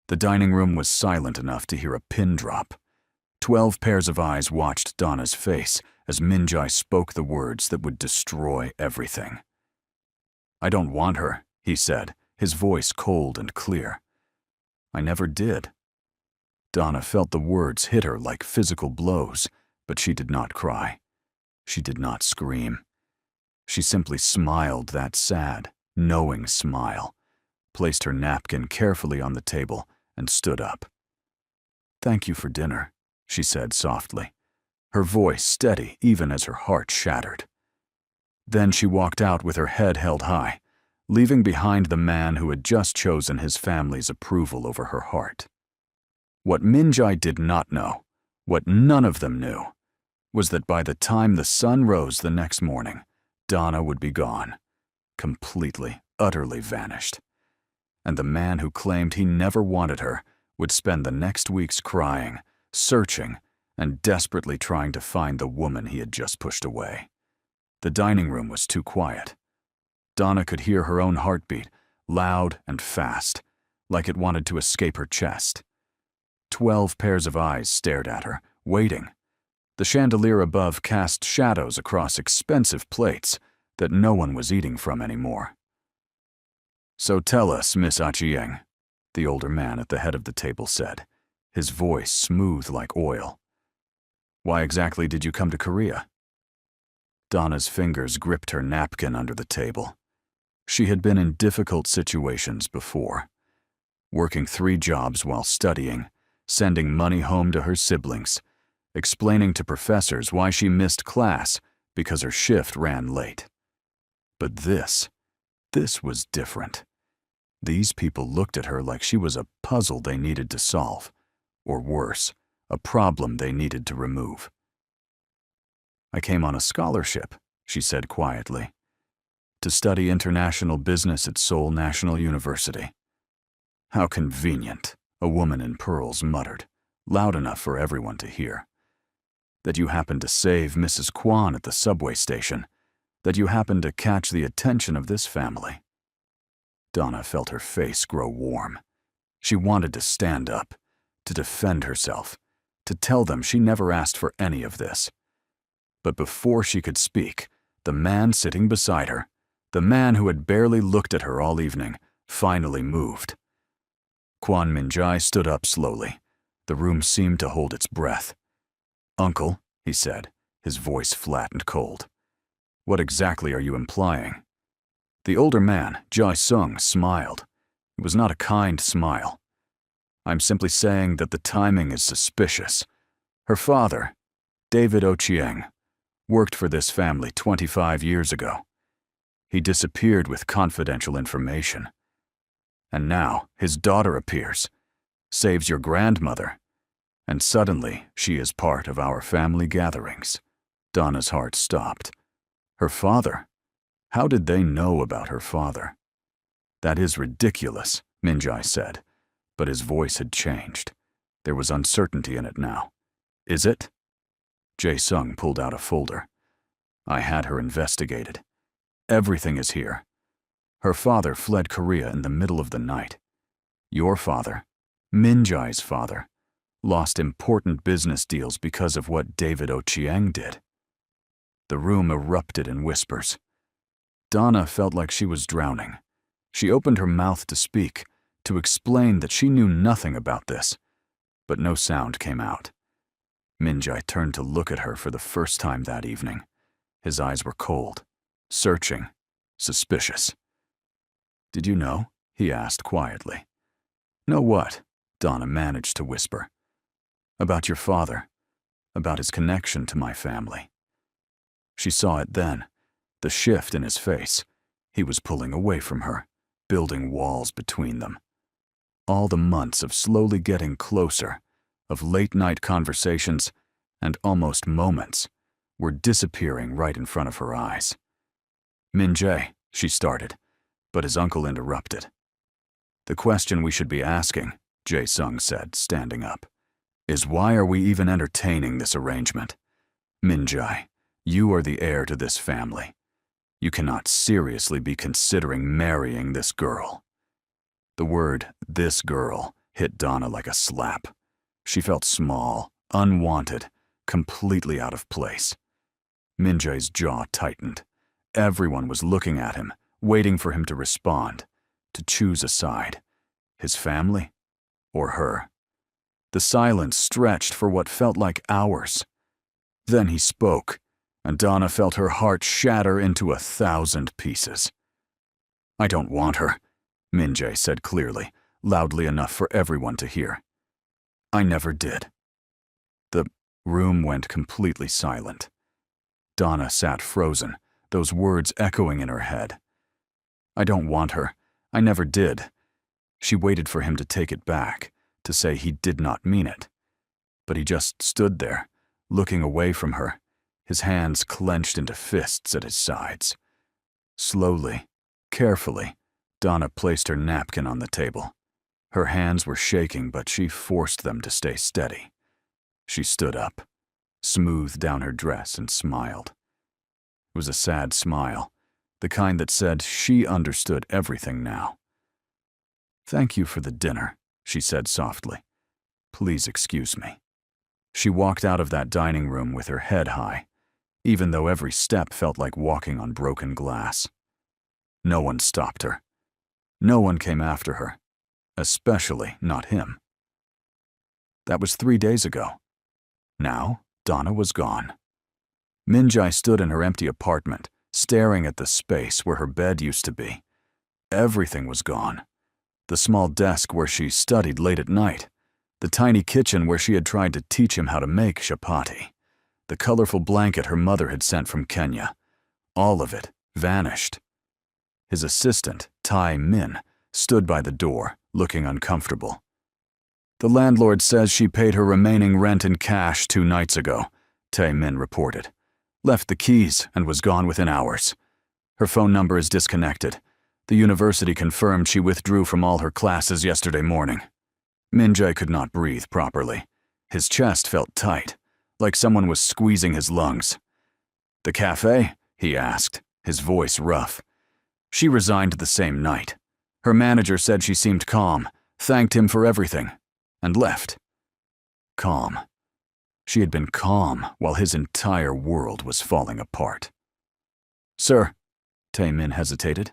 The dining room was silent enough to hear a pin drop. 12 pairs of eyes watched Donna's face as Minjai spoke the words that would destroy everything. "I don't want her," he said, his voice cold and clear. "I never did." Donna felt the words hit her like physical blows, but she did not cry. She did not scream. She simply smiled that sad, knowing smile, placed her napkin carefully on the table, and stood up. "Thank you for dinner," she said softly, her voice steady even as her heart shattered. Then she walked out with her head held high, leaving behind the man who had just chosen his family's approval over her heart. What Minjai did not know, what none of them knew, was that by the time the sun rose the next morning, Donna would be gone, completely, utterly vanished. And the man who claimed he never wanted her would spend the next weeks crying, searching, and desperately trying to find the woman he had just pushed away. The dining room was too quiet. Donna could hear her own heartbeat, loud and fast, like it wanted to escape her chest. 12 pairs of eyes stared at her, waiting. The chandelier above cast shadows across expensive plates that no one was eating from anymore. "So tell us, Miss Achieng," the older man at the head of the table said, his voice smooth like oil. "Why exactly did you come to Korea?" Donna's fingers gripped her napkin under the table. She had been in difficult situations before, working 3 jobs while studying, sending money home to her siblings, explaining to professors why she missed class because her shift ran late. But this was different. These people looked at her like she was a puzzle they needed to solve, or worse, a problem they needed to remove. "I came on a scholarship," she said quietly, "to study international business at Seoul National University." "How convenient," a woman in pearls muttered, loud enough for everyone to hear. "That you happened to save Mrs. Kwan at the subway station, that you happened to catch the attention of this family." Donna felt her face grow warm. She wanted to stand up, to defend herself, to tell them she never asked for any of this. But before she could speak, the man sitting beside her, the man who had barely looked at her all evening, finally moved. Kwan Minjai stood up slowly. The room seemed to hold its breath. "Uncle," he said, his voice flat and cold. "What exactly are you implying?" The older man, Jae-sung, smiled. It was not a kind smile. "I'm simply saying that the timing is suspicious. Her father, David Ochieng, worked for this family 25 years ago. He disappeared with confidential information. And now his daughter appears, saves your grandmother, and suddenly she is part of our family gatherings." Donna's heart stopped. Her father? How did they know about her father? "That is ridiculous," Minjai said, but his voice had changed. There was uncertainty in it now. "Is it?" Jae-sung pulled out a folder. "I had her investigated. Everything is here. Her father fled Korea in the middle of the night. Your father, Minjai's father, lost important business deals because of what David Ochieng did." The room erupted in whispers. Donna felt like she was drowning. She opened her mouth to speak, to explain that she knew nothing about this, but no sound came out. Minjai turned to look at her for the first time that evening. His eyes were cold, searching, suspicious. "Did you know?" he asked quietly. "Know what?" Donna managed to whisper. "About your father, about his connection to my family." She saw it then, the shift in his face. He was pulling away from her, building walls between them. All the months of slowly getting closer, of late-night conversations, and almost moments, were disappearing right in front of her eyes. "Minjai," she started, but his uncle interrupted. "The question we should be asking," Jae-sung said, standing up, "is why are we even entertaining this arrangement? Minjai, you are the heir to this family. You cannot seriously be considering marrying this girl." The word "this girl" hit Donna like a slap. She felt small, unwanted, completely out of place. Min-jae's jaw tightened. Everyone was looking at him, waiting for him to respond, to choose a side. His family or her? The silence stretched for what felt like hours. Then he spoke, and Donna felt her heart shatter into 1,000 pieces. "I don't want her," Min-jae said clearly, loudly enough for everyone to hear. "I never did." The room went completely silent. Donna sat frozen, those words echoing in her head. "I don't want her. I never did." She waited for him to take it back, to say he did not mean it. But he just stood there, looking away from her, his hands clenched into fists at his sides. Slowly, carefully, Donna placed her napkin on the table. Her hands were shaking, but she forced them to stay steady. She stood up, smoothed down her dress, and smiled. It was a sad smile, the kind that said she understood everything now. "Thank you for the dinner," she said softly. "Please excuse me." She walked out of that dining room with her head high, even though every step felt like walking on broken glass. No one stopped her. No one came after her, especially not him. That was 3 days ago. Now, Donna was gone. Min-jae stood in her empty apartment, staring at the space where her bed used to be. Everything was gone. The small desk where she studied late at night, the tiny kitchen where she had tried to teach him how to make chapati, the colorful blanket her mother had sent from Kenya. All of it vanished. His assistant, Tae-min, stood by the door, looking uncomfortable. "The landlord says she paid her remaining rent in cash 2 nights ago," Tae-min reported. "Left the keys and was gone within hours. Her phone number is disconnected. The university confirmed she withdrew from all her classes yesterday morning." Min-jae could not breathe properly. His chest felt tight, like someone was squeezing his lungs. "The cafe?" he asked, his voice rough. "She resigned the same night. Her manager said she seemed calm, thanked him for everything, and left." Calm. She had been calm while his entire world was falling apart. "Sir," Tae-min hesitated,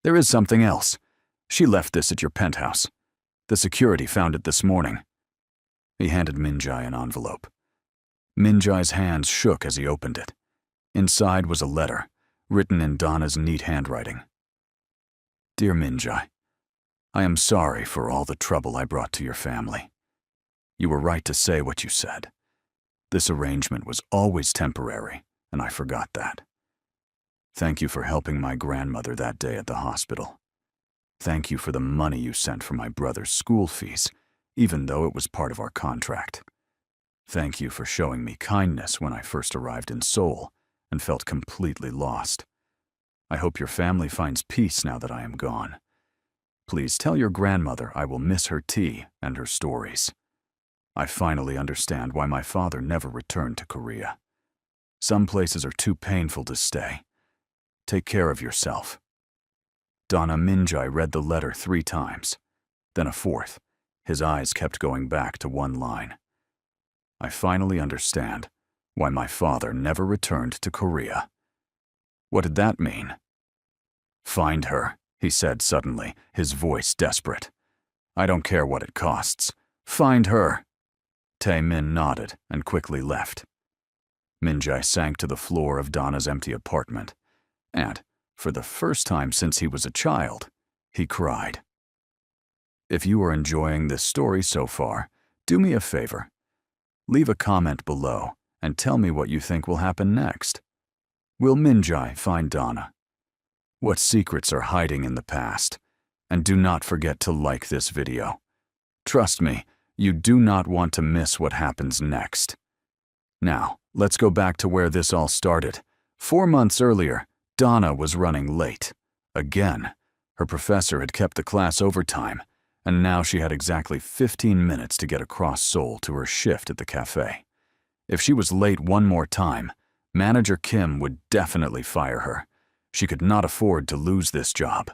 "there is something else. She left this at your penthouse. The security found it this morning." He handed Min-jae an envelope. Min-jae's hands shook as he opened it. Inside was a letter, written in Donna's neat handwriting. "Dear Min-jae, I am sorry for all the trouble I brought to your family. You were right to say what you said. This arrangement was always temporary, and I forgot that. Thank you for helping my grandmother that day at the hospital. Thank you for the money you sent for my brother's school fees, even though it was part of our contract. Thank you for showing me kindness when I first arrived in Seoul and felt completely lost. I hope your family finds peace now that I am gone. Please tell your grandmother I will miss her tea and her stories. I finally understand why my father never returned to Korea. Some places are too painful to stay. Take care of yourself." Donna. Min-jae read the letter 3 times, then a 4th. His eyes kept going back to one line. "I finally understand why my father never returned to Korea." What did that mean? "Find her," he said suddenly, his voice desperate. "I don't care what it costs. Find her." Tae-min nodded and quickly left. Min-jae sank to the floor of Donna's empty apartment, and, for the first time since he was a child, he cried. If you are enjoying this story so far, do me a favor. Leave a comment below and tell me what you think will happen next. Will Min-jae find Donna? What secrets are hiding in the past? And do not forget to like this video. Trust me, you do not want to miss what happens next. Now, let's go back to where this all started. 4 months earlier, Donna was running late. Again, her professor had kept the class overtime, and now she had exactly 15 minutes to get across Seoul to her shift at the cafe. If she was late one more time, Manager Kim would definitely fire her. She could not afford to lose this job.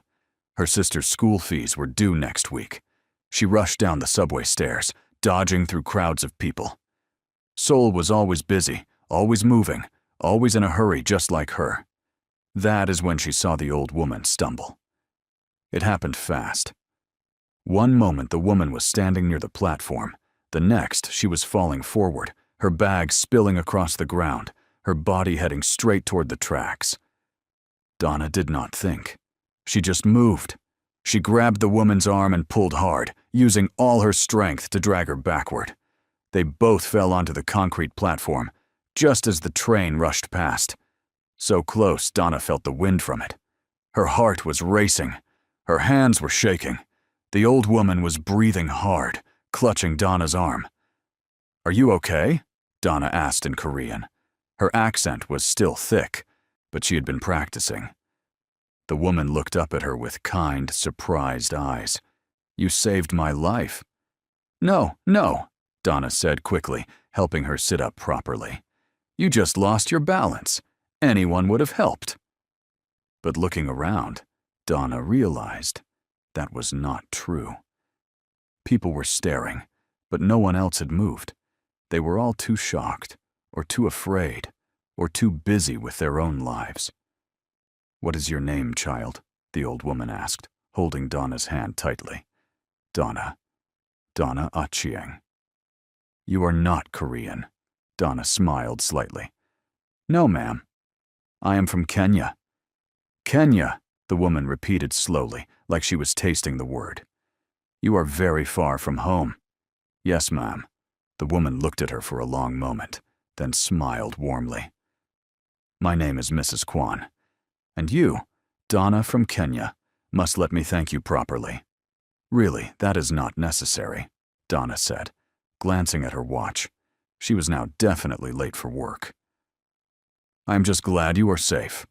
Her sister's school fees were due next week. She rushed down the subway stairs, dodging through crowds of people. Seoul was always busy, always moving, always in a hurry just like her. That is when she saw the old woman stumble. It happened fast. One moment the woman was standing near the platform. The next, she was falling forward, her bag spilling across the ground, her body heading straight toward the tracks. Donna did not think. She just moved. She grabbed the woman's arm and pulled hard, using all her strength to drag her backward. They both fell onto the concrete platform, just as the train rushed past. So close, Donna felt the wind from it. Her heart was racing. Her hands were shaking. The old woman was breathing hard, clutching Donna's arm. "Are you okay?" Donna asked in Korean. Her accent was still thick, but she had been practicing. The woman looked up at her with kind, surprised eyes. "You saved my life." No, Donna said quickly, helping her sit up properly. "You just lost your balance. Anyone would have helped." But looking around, Donna realized that was not true. People were staring, but no one else had moved. They were all too shocked, or too afraid, or too busy with their own lives. "What is your name, child?" the old woman asked, holding Donna's hand tightly. "Donna Achieng." "You are not Korean." Donna smiled slightly. "No, ma'am. I am from Kenya." "Kenya," the woman repeated slowly, like she was tasting the word. "You are very far from home." "Yes, ma'am." The woman looked at her for a long moment, then smiled warmly. "My name is Mrs. Kwan. And you, Donna from Kenya, must let me thank you properly." "Really, that is not necessary," Donna said, glancing at her watch. She was now definitely late for work. "I am just glad you are safe."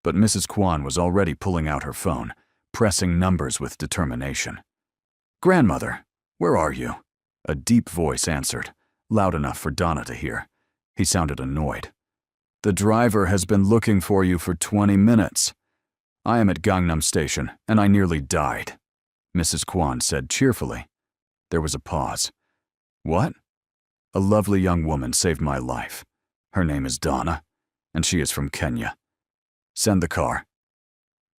But Mrs. Kwan was already pulling out her phone, pressing numbers with determination. "Grandmother, where are you?" A deep voice answered, loud enough for Donna to hear. He sounded annoyed. "The driver has been looking for you for 20 minutes. I am at Gangnam Station, and I nearly died," Mrs. Kwan said cheerfully. There was a pause. "What?" "A lovely young woman saved my life. Her name is Donna, and she is from Kenya. Send the car."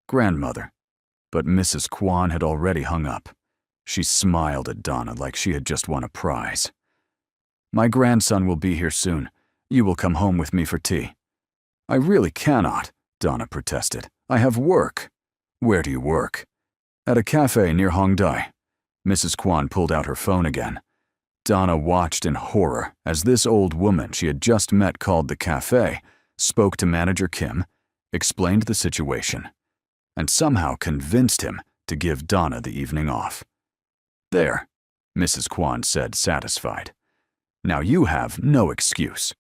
"Grandmother." But Mrs. Kwan had already hung up. She smiled at Donna like she had just won a prize. "My grandson will be here soon. You will come home with me for tea." "I really cannot," Donna protested. "I have work." "Where do you work?" "At a cafe near Hongdae." Mrs. Kwan pulled out her phone again. Donna watched in horror as this old woman she had just met called the cafe spoke to manager Kim, explained the situation, and somehow convinced him to give Donna the evening off. "There," Mrs. Kwan said, satisfied. "Now you have no excuse."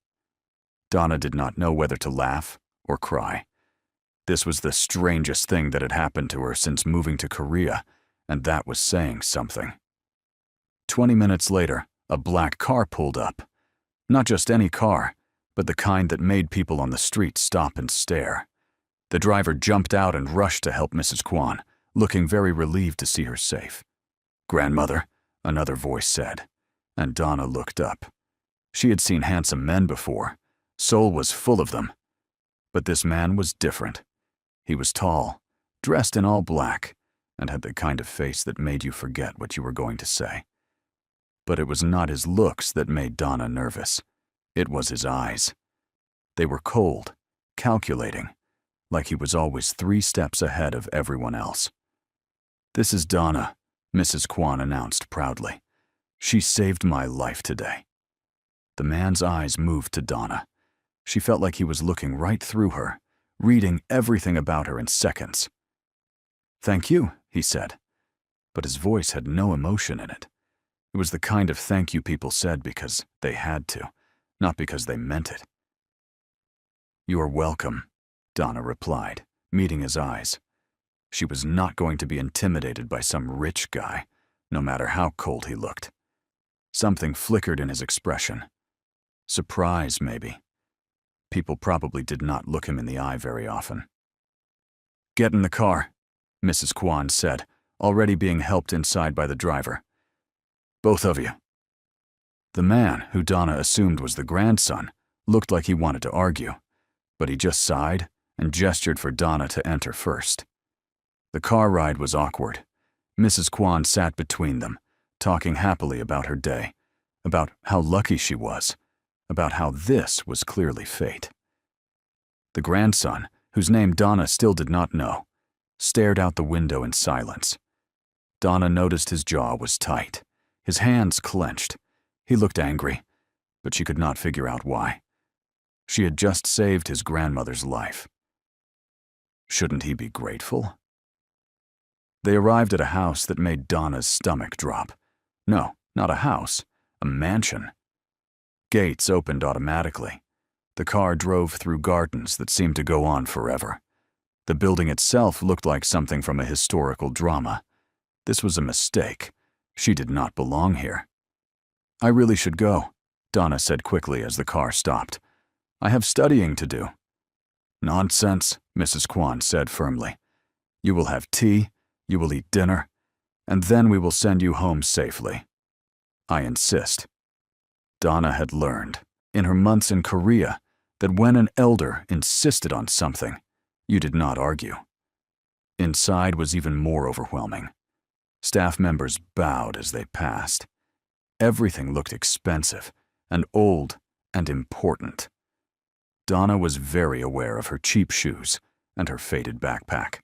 Donna did not know whether to laugh or cry. This was the strangest thing that had happened to her since moving to Korea, and that was saying something. 20 minutes later, a black car pulled up. Not just any car, but the kind that made people on the street stop and stare. The driver jumped out and rushed to help Mrs. Kwan, looking very relieved to see her safe. "Grandmother," another voice said, and Donna looked up. She had seen handsome men before. Seoul was full of them. But this man was different. He was tall, dressed in all black, and had the kind of face that made you forget what you were going to say. But it was not his looks that made Donna nervous. It was his eyes. They were cold, calculating, like he was always 3 steps ahead of everyone else. "This is Donna," Mrs. Kwan announced proudly. "She saved my life today." The man's eyes moved to Donna. She felt like he was looking right through her, reading everything about her in seconds. "Thank you," he said, but his voice had no emotion in it. It was the kind of thank you people said because they had to, not because they meant it. "You are welcome," Donna replied, meeting his eyes. She was not going to be intimidated by some rich guy, no matter how cold he looked. Something flickered in his expression. Surprise, maybe. People probably did not look him in the eye very often. "Get in the car," Mrs. Kwan said, already being helped inside by the driver. "Both of you." The man, who Donna assumed was the grandson, looked like he wanted to argue, but he just sighed and gestured for Donna to enter first. The car ride was awkward. Mrs. Kwan sat between them, talking happily about her day, about how lucky she was, about how this was clearly fate. The grandson, whose name Donna still did not know, stared out the window in silence. Donna noticed his jaw was tight, his hands clenched. He looked angry, but she could not figure out why. She had just saved his grandmother's life. Shouldn't he be grateful? They arrived at a house that made Donna's stomach drop. No, not a house, a mansion. Gates opened automatically. The car drove through gardens that seemed to go on forever. The building itself looked like something from a historical drama. This was a mistake. She did not belong here. "I really should go," Donna said quickly as the car stopped. "I have studying to do." "Nonsense," Mrs. Kwan said firmly. "You will have tea, you will eat dinner, and then we will send you home safely. I insist." Donna had learned, in her months in Korea, that when an elder insisted on something, you did not argue. Inside was even more overwhelming. Staff members bowed as they passed. Everything looked expensive and old and important. Donna was very aware of her cheap shoes and her faded backpack.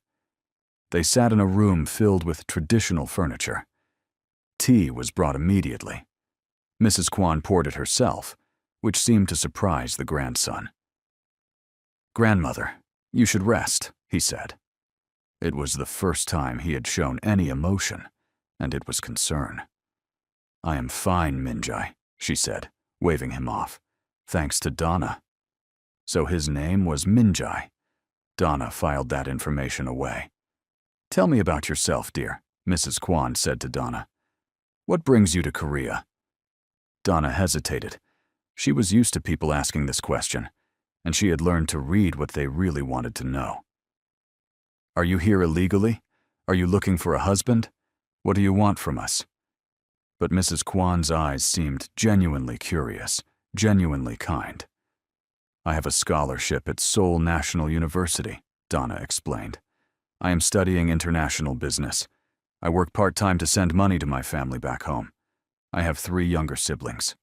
They sat in a room filled with traditional furniture. Tea was brought immediately. Mrs. Kwan poured it herself, which seemed to surprise the grandson. "Grandmother, you should rest," he said. It was the first time he had shown any emotion, and it was concern. "I am fine, Minjai," she said, waving him off. "Thanks to Donna." So his name was Minjai. Donna filed that information away. "Tell me about yourself, dear," Mrs. Kwan said to Donna. "What brings you to Korea?" Donna hesitated. She was used to people asking this question, and she had learned to read what they really wanted to know. "Are you here illegally? Are you looking for a husband? What do you want from us?" But Mrs. Kwan's eyes seemed genuinely curious, genuinely kind. "I have a scholarship at Seoul National University," Donna explained. "I am studying international business. I work part-time to send money to my family back home. I have 3 younger siblings."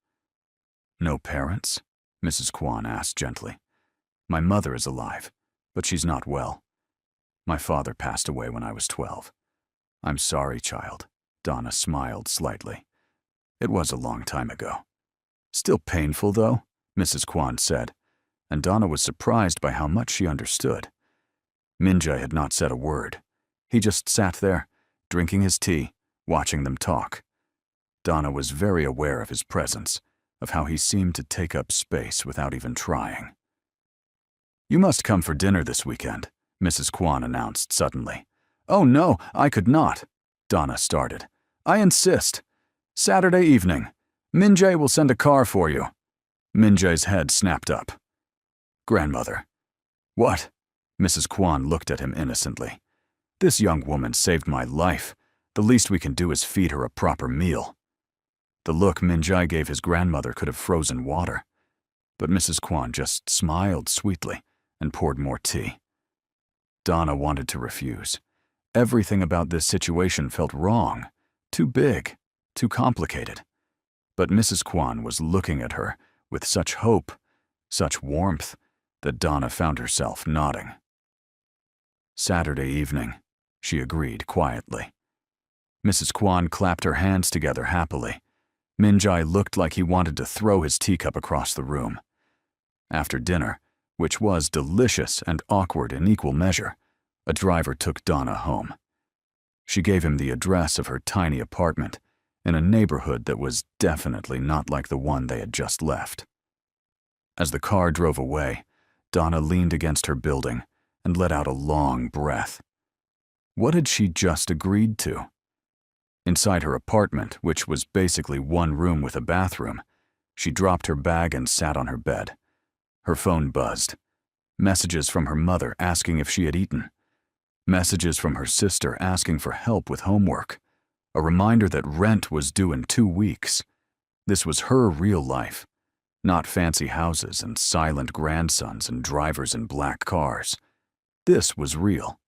"No parents?" Mrs. Kwan asked gently. "My mother is alive, but she's not well. My father passed away when I was 12. I'm sorry, child." Donna smiled slightly. "It was a long time ago." "Still painful, though?" Mrs. Kwan said, and Donna was surprised by how much she understood. Minjai had not said a word. He just sat there, drinking his tea, watching them talk. Donna was very aware of his presence, of how he seemed to take up space without even trying. "You must come for dinner this weekend," Mrs. Kwan announced suddenly. "Oh no, I could not," Donna started. "I insist. Saturday evening. Minjai will send a car for you." Minjai's head snapped up. "Grandmother." "What?" Mrs. Kwan looked at him innocently. "This young woman saved my life. The least we can do is feed her a proper meal." The look Minjai gave his grandmother could have frozen water. But Mrs. Kwan just smiled sweetly and poured more tea. Donna wanted to refuse. Everything about this situation felt wrong, too big, too complicated. But Mrs. Kwan was looking at her with such hope, such warmth, that Donna found herself nodding. "Saturday evening," she agreed quietly. Mrs. Kwan clapped her hands together happily. Minjai looked like he wanted to throw his teacup across the room. After dinner, which was delicious and awkward in equal measure, a driver took Donna home. She gave him the address of her tiny apartment in a neighborhood that was definitely not like the one they had just left. As the car drove away, Donna leaned against her building and let out a long breath. What had she just agreed to? Inside her apartment, which was basically one room with a bathroom, she dropped her bag and sat on her bed. Her phone buzzed. Messages from her mother asking if she had eaten. Messages from her sister asking for help with homework. A reminder that rent was due in 2 weeks. This was her real life, not fancy houses and silent grandsons and drivers in black cars. This was real.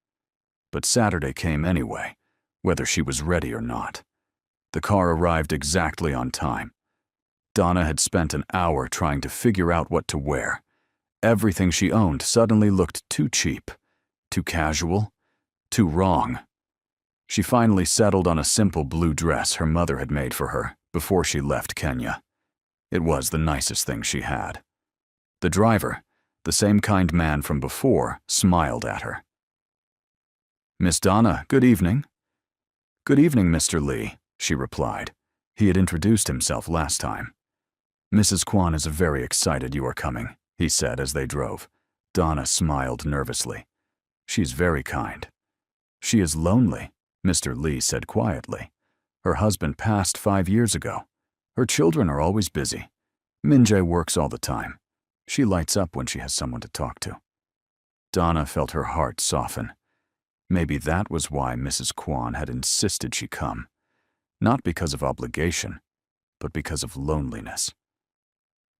But Saturday came anyway, whether she was ready or not. The car arrived exactly on time. Donna had spent an hour trying to figure out what to wear. Everything she owned suddenly looked too cheap, too casual, too wrong. She finally settled on a simple blue dress her mother had made for her before she left Kenya. It was the nicest thing she had. The driver, the same kind man from before, smiled at her. "Miss Donna, good evening." "Good evening, Mr. Lee," she replied. He had introduced himself last time. "Mrs. Kwan is very excited you are coming," he said as they drove. Donna smiled nervously. "She's very kind." "She is lonely," Mr. Lee said quietly. "Her husband passed 5 years ago. Her children are always busy. Minjae works all the time. She lights up when she has someone to talk to." Donna felt her heart soften. Maybe that was why Mrs. Kwan had insisted she come. Not because of obligation, but because of loneliness.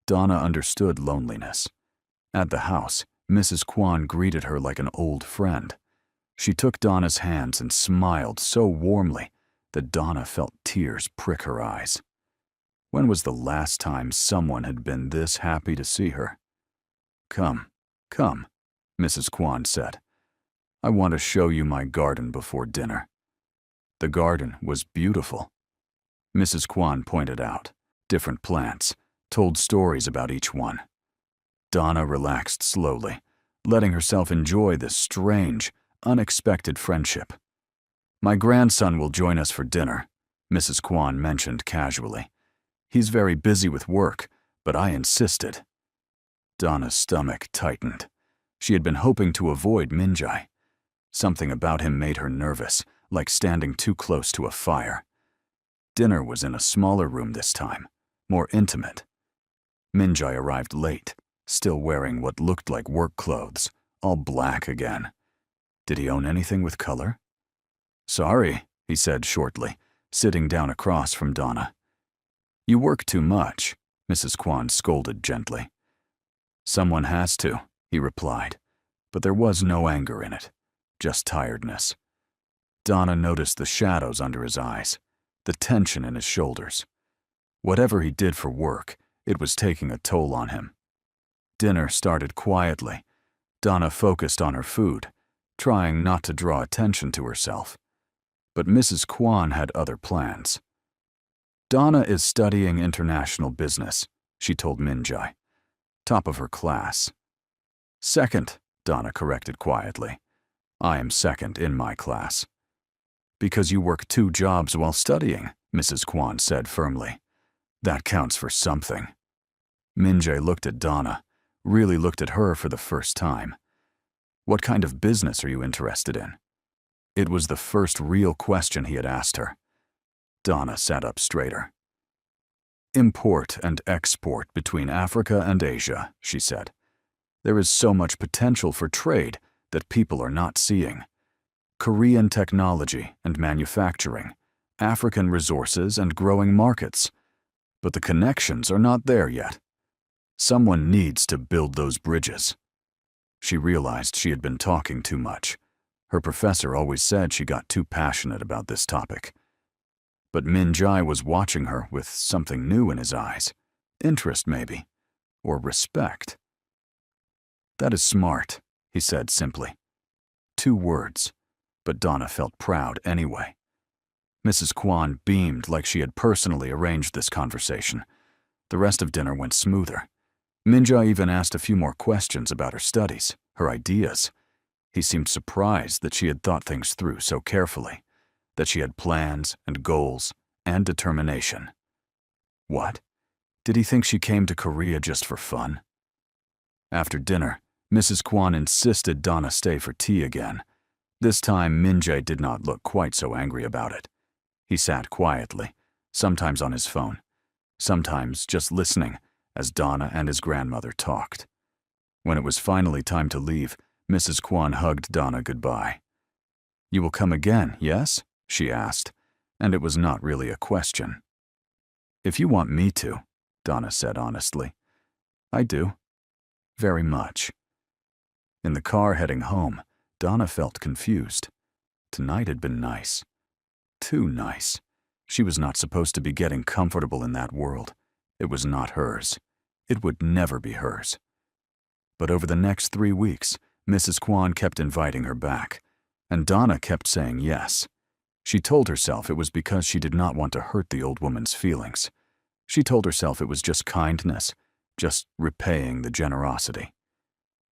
Donna understood loneliness. At the house, Mrs. Kwan greeted her like an old friend. She took Donna's hands and smiled so warmly that Donna felt tears prick her eyes. When was the last time someone had been this happy to see her? "Come, come," Mrs. Kwan said. "I want to show you my garden before dinner." The garden was beautiful. Mrs. Kwan pointed out different plants, told stories about each one. Donna relaxed slowly, letting herself enjoy this strange, unexpected friendship. "My grandson will join us for dinner," Mrs. Kwan mentioned casually. "He's very busy with work, but I insisted." Donna's stomach tightened. She had been hoping to avoid Minjae. Something about him made her nervous, like standing too close to a fire. Dinner was in a smaller room this time, more intimate. Minjae arrived late, still wearing what looked like work clothes, all black again. Did he own anything with color? "Sorry," he said shortly, sitting down across from Donna. "You work too much," Mrs. Kwan scolded gently. "Someone has to," he replied, but there was no anger in it, just tiredness. Donna noticed the shadows under his eyes, the tension in his shoulders. Whatever he did for work, it was taking a toll on him. Dinner started quietly. Donna focused on her food, trying not to draw attention to herself. But Mrs. Kwan had other plans. "Donna is studying international business," she told Minjae. "Top of her class." "Second," Donna corrected quietly. "I am second in my class." "Because you work 2 jobs while studying," Mrs. Kwan said firmly. "That counts for something." Minjae looked at Donna, really looked at her for the first time. "What kind of business are you interested in?" It was the first real question he had asked her. Donna sat up straighter. "Import and export between Africa and Asia," she said. "There is so much potential for trade that people are not seeing. Korean technology and manufacturing, African resources and growing markets. But the connections are not there yet. Someone needs to build those bridges." She realized she had been talking too much. Her professor always said she got too passionate about this topic. But Minjae was watching her with something new in his eyes. Interest, maybe. Or respect. "That is smart," he said simply. 2 words, but Donna felt proud anyway. Mrs. Kwan beamed like she had personally arranged this conversation. The rest of dinner went smoother. Minjae even asked a few more questions about her studies, her ideas. He seemed surprised that she had thought things through so carefully, that she had plans and goals and determination. What? Did he think she came to Korea just for fun? After dinner, Mrs. Kwan insisted Donna stay for tea again. This time, Minjae did not look quite so angry about it. He sat quietly, sometimes on his phone, sometimes just listening as Donna and his grandmother talked. When it was finally time to leave, Mrs. Kwan hugged Donna goodbye. You will come again, yes? She asked, and it was not really a question. If you want me to, Donna said honestly. I do. Very much. In the car heading home, Donna felt confused. Tonight had been nice. Too nice. She was not supposed to be getting comfortable in that world. It was not hers. It would never be hers. But over the next 3 weeks, Mrs. Kwan kept inviting her back, and Donna kept saying yes. She told herself it was because she did not want to hurt the old woman's feelings. She told herself it was just kindness, just repaying the generosity.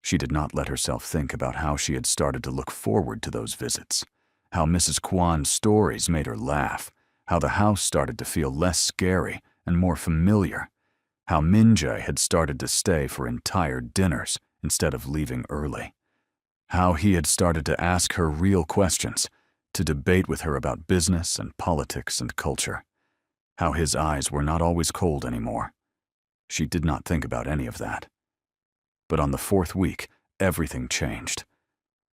She did not let herself think about how she had started to look forward to those visits, how Mrs. Kwan's stories made her laugh, how the house started to feel less scary and more familiar, how Min-jae had started to stay for entire dinners instead of leaving early, how he had started to ask her real questions, to debate with her about business and politics and culture, how his eyes were not always cold anymore. She did not think about any of that. But on the 4th week, everything changed.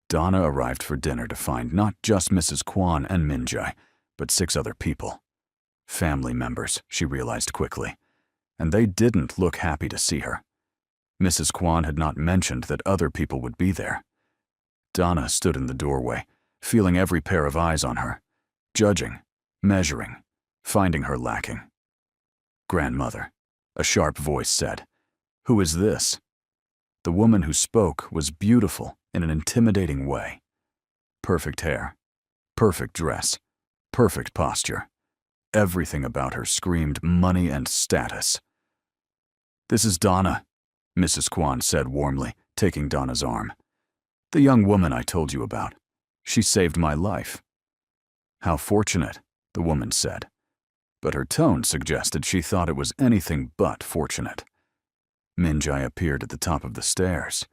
Donna arrived for dinner to find not just Mrs. Kwan and Min-jae, but 6 other people. Family members, she realized quickly. And they didn't look happy to see her. Mrs. Kwan had not mentioned that other people would be there. Donna stood in the doorway, feeling every pair of eyes on her, judging, measuring, finding her lacking. Grandmother, a sharp voice said, "Who is this?" The woman who spoke was beautiful in an intimidating way. Perfect hair, perfect dress, perfect posture. Everything about her screamed money and status. "This is Donna," Mrs. Kwan said warmly, taking Donna's arm. "The young woman I told you about. She saved my life." "How fortunate," the woman said. But her tone suggested she thought it was anything but fortunate. Min-jae appeared at the top of the stairs.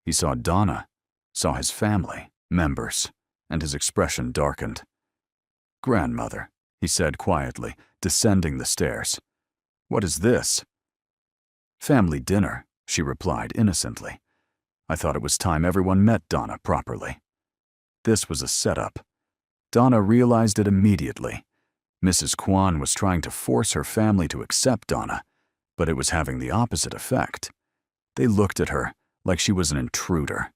He saw Donna, saw his family, members, and his expression darkened. "Grandmother," he said quietly, descending the stairs. "What is this?" "Family dinner," she replied innocently. "I thought it was time everyone met Donna properly." This was a setup. Donna realized it immediately. Mrs. Kwan was trying to force her family to accept Donna, but it was having the opposite effect. They looked at her like she was an intruder,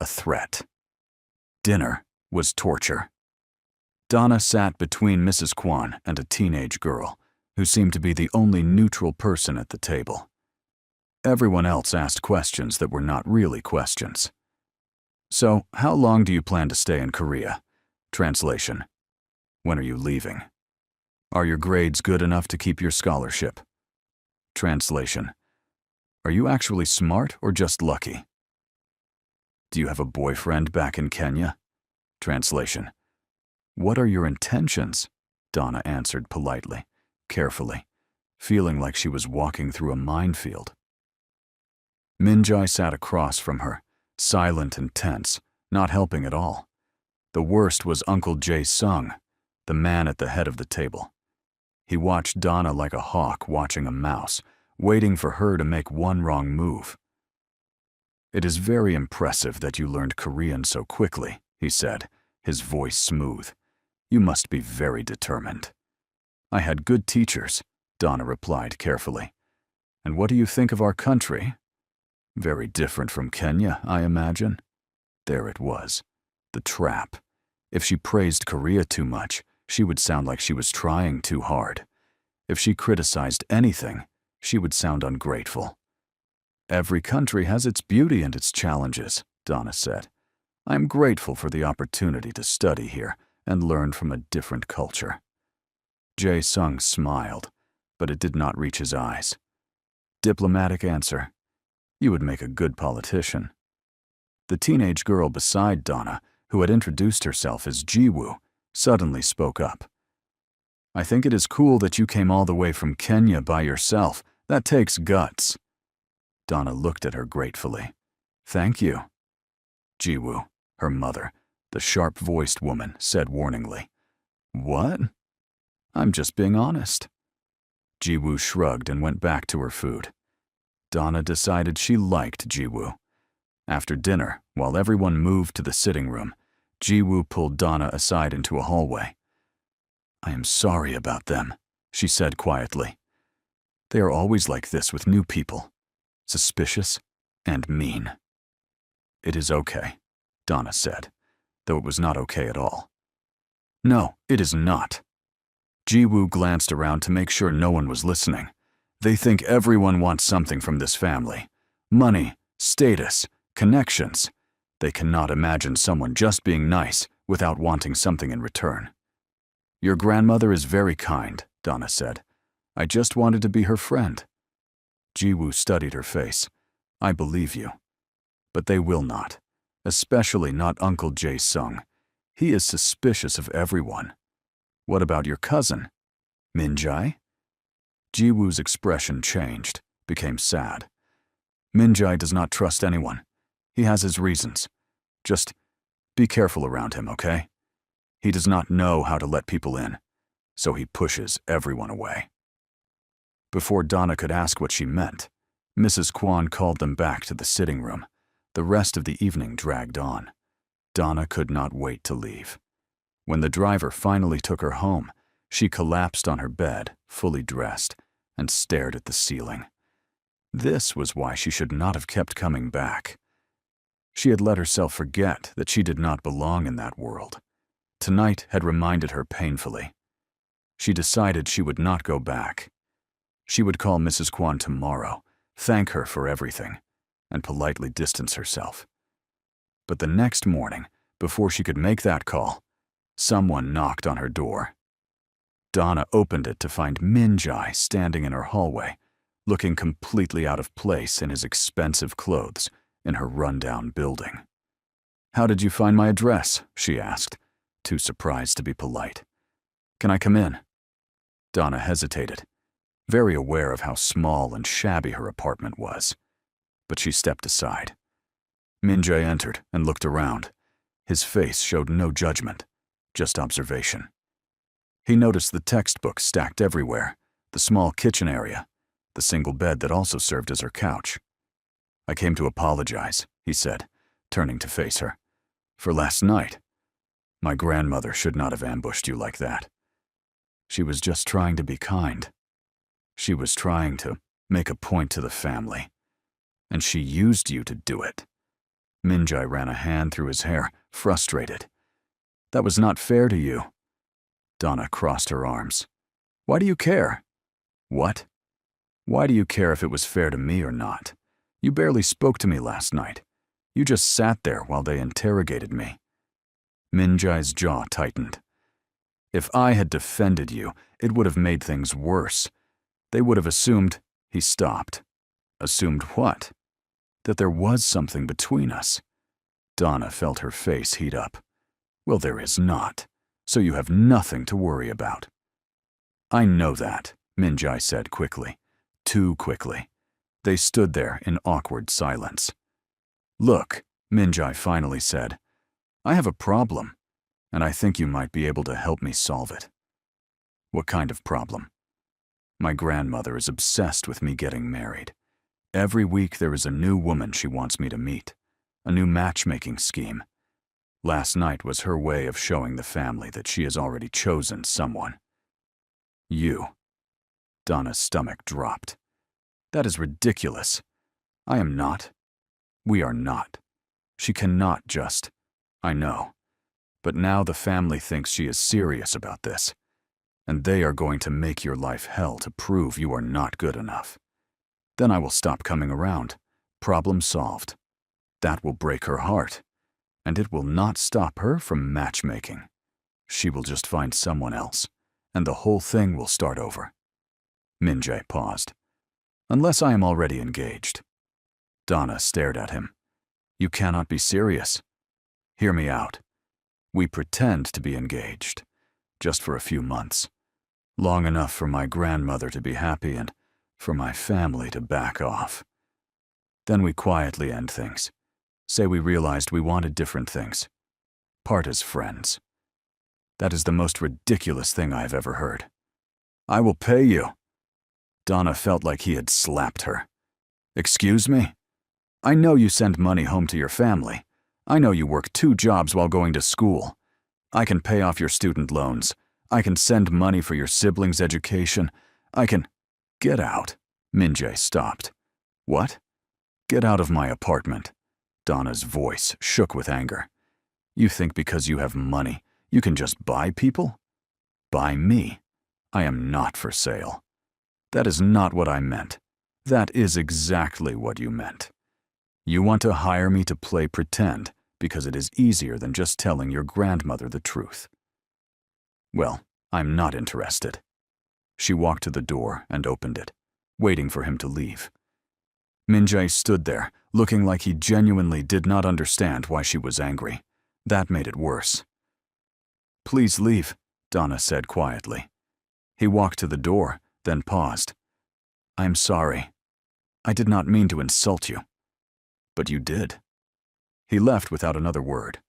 a threat. Dinner was torture. Donna sat between Mrs. Kwan and a teenage girl, who seemed to be the only neutral person at the table. Everyone else asked questions that were not really questions. "So, how long do you plan to stay in Korea?" Translation: "When are you leaving?" "Are your grades good enough to keep your scholarship?" Translation: "Are you actually smart or just lucky?" "Do you have a boyfriend back in Kenya?" Translation: "What are your intentions?" Donna answered politely, carefully, feeling like she was walking through a minefield. Min-jae sat across from her, silent and tense, not helping at all. The worst was Uncle Jae-sung, the man at the head of the table. He watched Donna like a hawk watching a mouse, waiting for her to make one wrong move. "It is very impressive that you learned Korean so quickly," he said, his voice smooth. "You must be very determined." "I had good teachers," Donna replied carefully. "And what do you think of our country?" "Very different from Kenya, I imagine." There it was. The trap. If she praised Korea too much, she would sound like she was trying too hard. If she criticized anything, she would sound ungrateful. "Every country has its beauty and its challenges," Donna said. "I am grateful for the opportunity to study here and learn from a different culture." Jae-sung smiled, but it did not reach his eyes. Diplomatic answer: "You would make a good politician." The teenage girl beside Donna, who had introduced herself as Ji-woo, suddenly spoke up. "I think it is cool that you came all the way from Kenya by yourself. That takes guts." Donna looked at her gratefully. "Thank you." Ji-woo, her mother, the sharp-voiced woman, said warningly. "What?" "I'm just being honest." Ji-woo shrugged and went back to her food. Donna decided she liked Ji-woo. After dinner, while everyone moved to the sitting room, Ji-woo pulled Donna aside into a hallway. "I am sorry about them," she said quietly. "They are always like this with new people. Suspicious and mean." "It is okay," Donna said, though it was not okay at all. "No, it is not." Ji-woo glanced around to make sure no one was listening. "They think everyone wants something from this family. Money, status, connections. They cannot imagine someone just being nice without wanting something in return." "Your grandmother is very kind," Donna said. "I just wanted to be her friend." Ji-woo studied her face. "I believe you. But they will not. Especially not Uncle Jae-sung. He is suspicious of everyone." "What about your cousin? Min-jae?" Ji-woo's expression changed, became sad. "Min-jae does not trust anyone. He has his reasons. Just be careful around him, okay? He does not know how to let people in, so he pushes everyone away." Before Donna could ask what she meant, Mrs. Kwan called them back to the sitting room. The rest of the evening dragged on. Donna could not wait to leave. When the driver finally took her home, she collapsed on her bed, fully dressed, and stared at the ceiling. This was why she should not have kept coming back. She had let herself forget that she did not belong in that world. Tonight had reminded her painfully. She decided she would not go back. She would call Mrs. Kwan tomorrow, thank her for everything, and politely distance herself. But the next morning, before she could make that call, someone knocked on her door. Donna opened it to find Min-jae standing in her hallway, looking completely out of place in his expensive clothes in her rundown building. "How did you find my address?" she asked, too surprised to be polite. "Can I come in?" Donna hesitated, very aware of how small and shabby her apartment was. But she stepped aside. Min-jae entered and looked around. His face showed no judgment, just observation. He noticed the textbooks stacked everywhere, the small kitchen area, the single bed that also served as her couch. "I came to apologize," he said, turning to face her, "for last night. My grandmother should not have ambushed you like that. She was just trying to be kind. She was trying to make a point to the family. And she used you to do it." Min-jae ran a hand through his hair, frustrated. "That was not fair to you." Donna crossed her arms. "Why do you care?" "What? Why do you care if it was fair to me or not? You barely spoke to me last night. You just sat there while they interrogated me." Min-jae's jaw tightened. "If I had defended you, it would have made things worse. They would have assumed—" He stopped. "Assumed what?" "That there was something between us." Donna felt her face heat up. "Well, there is not, so you have nothing to worry about." "I know that," Min-jae said quickly. Too quickly. They stood there in awkward silence. "Look," Min-jae finally said, "I have a problem, and I think you might be able to help me solve it." "What kind of problem?" "My grandmother is obsessed with me getting married. Every week there is a new woman she wants me to meet, a new matchmaking scheme. Last night was her way of showing the family that she has already chosen someone." "You." Donna's stomach dropped. "That is ridiculous. I am not. We are not. She cannot just—" "I know. But now the family thinks she is serious about this, and they are going to make your life hell to prove you are not good enough. Then I will stop coming around. Problem solved. That will break her heart, and it will not stop her from matchmaking. She will just find someone else, and the whole thing will start over." Min-jae paused. "Unless I am already engaged." Donna stared at him. "You cannot be serious. Hear me out. We pretend to be engaged, just for a few months. Long enough for my grandmother to be happy and for my family to back off. Then we quietly end things. Say we realized we wanted different things. Part as friends. That is the most ridiculous thing I have ever heard." "I will pay you." Donna felt like he had slapped her. "Excuse me? I know you send money home to your family, I know you work 2 jobs while going to school. I can pay off your student loans. I can send money for your siblings' education. I can—" "Get out." Min-jae stopped. "What?" "Get out of my apartment." Donna's voice shook with anger. "You think because you have money, you can just buy people? Buy me. I am not for sale." "That is not what I meant." "That is exactly what you meant. You want to hire me to play pretend because it is easier than just telling your grandmother the truth. Well, I'm not interested." She walked to the door and opened it, waiting for him to leave. Min-jae stood there, looking like he genuinely did not understand why she was angry. That made it worse. "Please leave," Donna said quietly. He walked to the door, then paused. "I'm sorry. I did not mean to insult you." "But you did." He left without another word.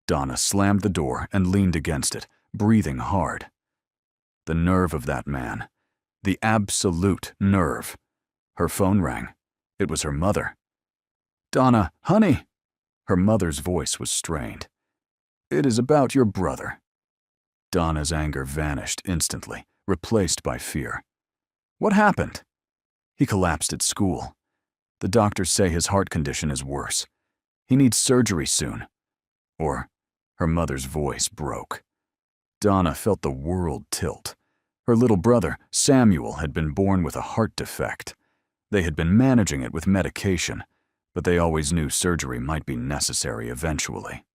Donna slammed the door and leaned against it, breathing hard. The nerve of that man. The absolute nerve. Her phone rang. It was her mother. "Donna, honey!" Her mother's voice was strained. "It is about your brother." Donna's anger vanished instantly, replaced by fear. "What happened?" "He collapsed at school. The doctors say his heart condition is worse. He needs surgery soon." Or, her mother's voice broke. Donna felt the world tilt. Her little brother, Samuel, had been born with a heart defect. They had been managing it with medication, but they always knew surgery might be necessary eventually.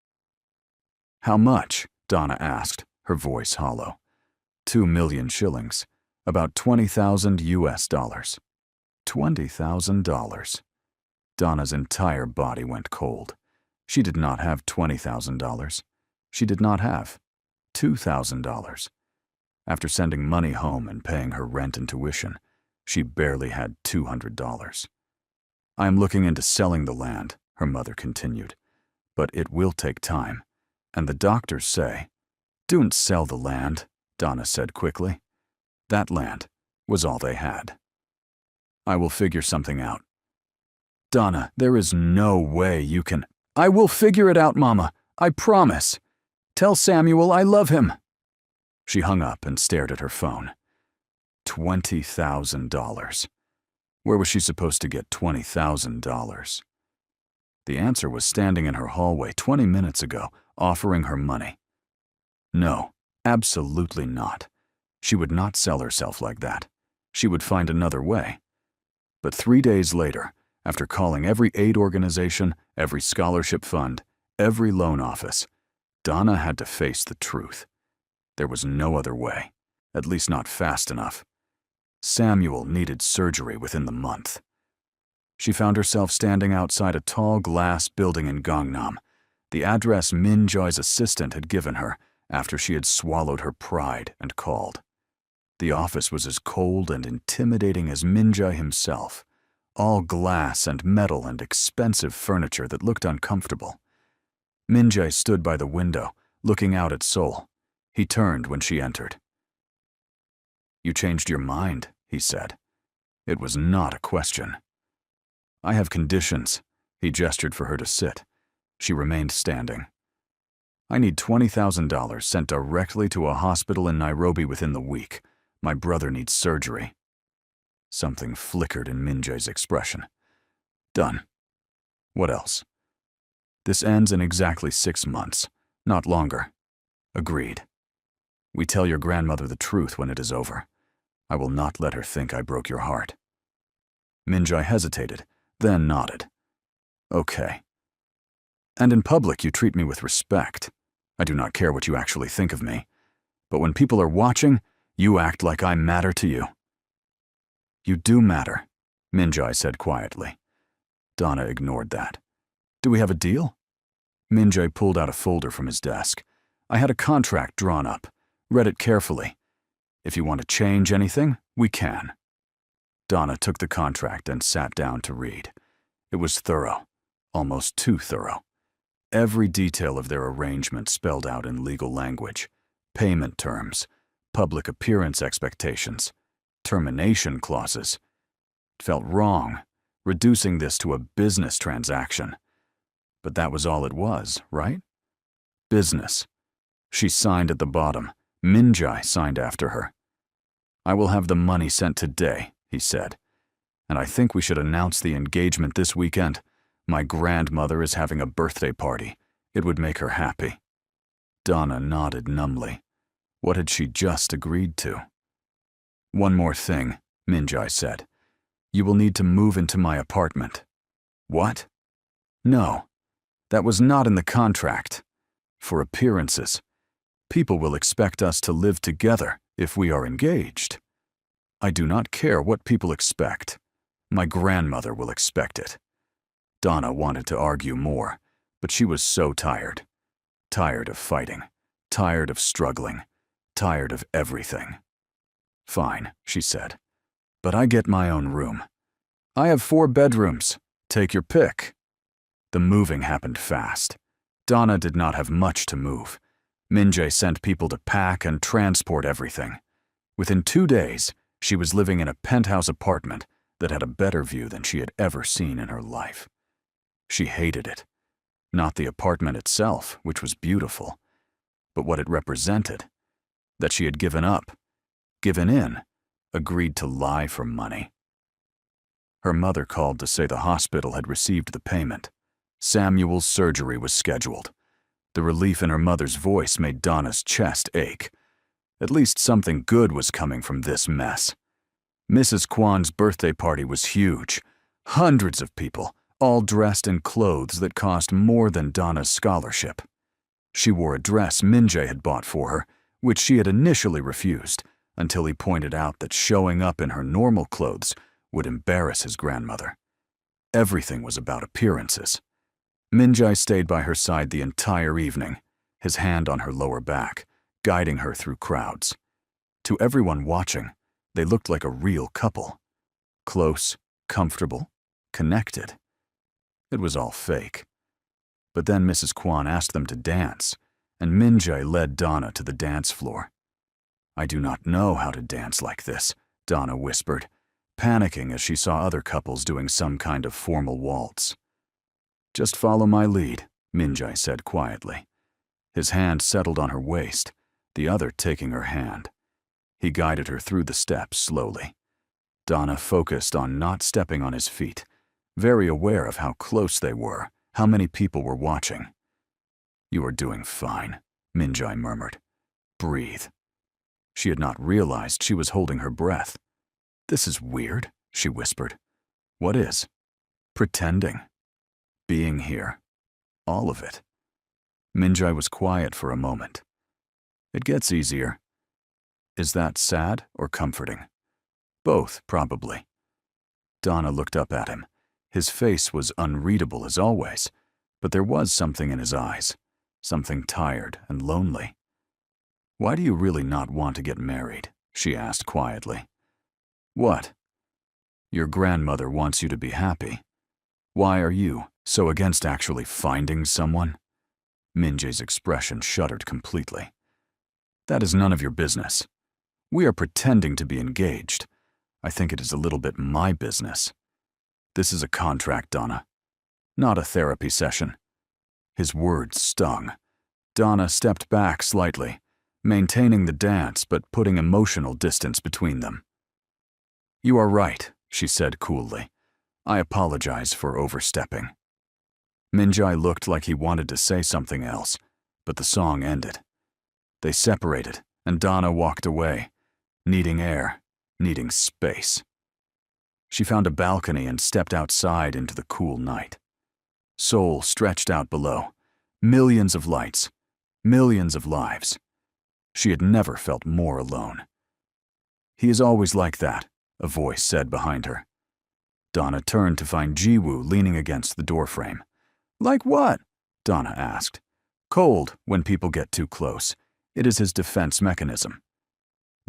"How much?" Donna asked, her voice hollow. 2 million shillings, about $20,000. $20,000. Donna's entire body went cold. She did not have $20,000. She did not have $2,000. After sending money home and paying her rent and tuition, she barely had $200. "I am looking into selling the land," her mother continued, "but it will take time, and the doctors say—" "Don't sell the land," Donna said quickly. That land was all they had. "I will figure something out." "Donna, there is no way you can—" "I will figure it out, Mama. I promise. Tell Samuel I love him." She hung up and stared at her phone. $20,000. Where was she supposed to get $20,000? The answer was standing in her hallway 20 minutes ago, offering her money. No, absolutely not. She would not sell herself like that. She would find another way. But 3 days later, after calling every aid organization, every scholarship fund, every loan office, Donna had to face the truth. There was no other way, at least not fast enough. Samuel needed surgery within the month. She found herself standing outside a tall glass building in Gangnam, the address Min-jae's assistant had given her after she had swallowed her pride and called. The office was as cold and intimidating as Min-jae himself, all glass and metal and expensive furniture that looked uncomfortable. Min-jae stood by the window, looking out at Seoul. He turned when she entered. "You changed your mind," he said. It was not a question. "I have conditions." He gestured for her to sit. She remained standing. "I need $20,000 sent directly to a hospital in Nairobi within the week. My brother needs surgery." Something flickered in Min-jae's expression. "Done. What else?" "This ends in exactly 6 months, not longer." "Agreed. We tell your grandmother the truth when it is over. I will not let her think I broke your heart." Min-jae hesitated, then nodded. "Okay. And in public you treat me with respect. I do not care what you actually think of me. But when people are watching, you act like I matter to you." "You do matter," Min-jae said quietly. Donna ignored that. "Do we have a deal?" Min-jae pulled out a folder from his desk. "I had a contract drawn up. Read it carefully. If you want to change anything, we can." Donna took the contract and sat down to read. It was thorough, almost too thorough. Every detail of their arrangement spelled out in legal language. Payment terms, public appearance expectations, termination clauses. It felt wrong, reducing this to a business transaction. But that was all it was, right? Business. She signed at the bottom. Minjai signed after her. "I will have the money sent today," he said. "And I think we should announce the engagement this weekend. My grandmother is having a birthday party. It would make her happy." Donna nodded numbly. What had she just agreed to? "One more thing," Minjai said. "You will need to move into my apartment." "What?" "No, that was not in the contract. For appearances. People will expect us to live together if we are engaged. I do not care what people expect. My grandmother will expect it." Donna wanted to argue more, but she was so tired. Tired of fighting. Tired of struggling. Tired of everything. "Fine," she said. "But I get my own room. I have 4 bedrooms. Take your pick." The moving happened fast. Donna did not have much to move. Minjai sent people to pack and transport everything. Within 2 days, she was living in a penthouse apartment that had a better view than she had ever seen in her life. She hated it. Not the apartment itself, which was beautiful, but what it represented. That she had given up, given in, agreed to lie for money. Her mother called to say the hospital had received the payment. Samuel's surgery was scheduled. The relief in her mother's voice made Donna's chest ache. At least something good was coming from this mess. Mrs. Kwan's birthday party was huge. Hundreds of people, all dressed in clothes that cost more than Donna's scholarship. She wore a dress Minjai had bought for her, which she had initially refused, until he pointed out that showing up in her normal clothes would embarrass his grandmother. Everything was about appearances. Minjai stayed by her side the entire evening, his hand on her lower back, guiding her through crowds. To everyone watching, they looked like a real couple. Close, comfortable, connected. It was all fake. But then Mrs. Kwan asked them to dance, and Minjai led Donna to the dance floor. "I do not know how to dance like this," Donna whispered, panicking as she saw other couples doing some kind of formal waltz. "Just follow my lead," Minjai said quietly. His hand settled on her waist, the other taking her hand. He guided her through the steps slowly. Donna focused on not stepping on his feet, very aware of how close they were, how many people were watching. "You are doing fine," Minjai murmured. "Breathe." She had not realized she was holding her breath. "This is weird," she whispered. "What is?" "Pretending. Being here. All of it." Minjai was quiet for a moment. "It gets easier." "Is that sad or comforting?" "Both, probably." Donna looked up at him. His face was unreadable as always, but there was something in his eyes, something tired and lonely. "Why do you really not want to get married?" she asked quietly. "What?" "Your grandmother wants you to be happy. Why are you so against actually finding someone?" Minjai's expression shuddered completely. "That is none of your business. We are pretending to be engaged. I think it is a little bit my business. This is a contract, Donna, not a therapy session." His words stung. Donna stepped back slightly, maintaining the dance but putting emotional distance between them. "You are right," she said coolly. "I apologize for overstepping." Minjai looked like he wanted to say something else, but the song ended. They separated, and Donna walked away, needing air, needing space. She found a balcony and stepped outside into the cool night. Seoul stretched out below. Millions of lights, millions of lives. She had never felt more alone. "He is always like that," a voice said behind her. Donna turned to find Jiwoo leaning against the doorframe. "Like what?" Donna asked. "Cold when people get too close. It is his defense mechanism."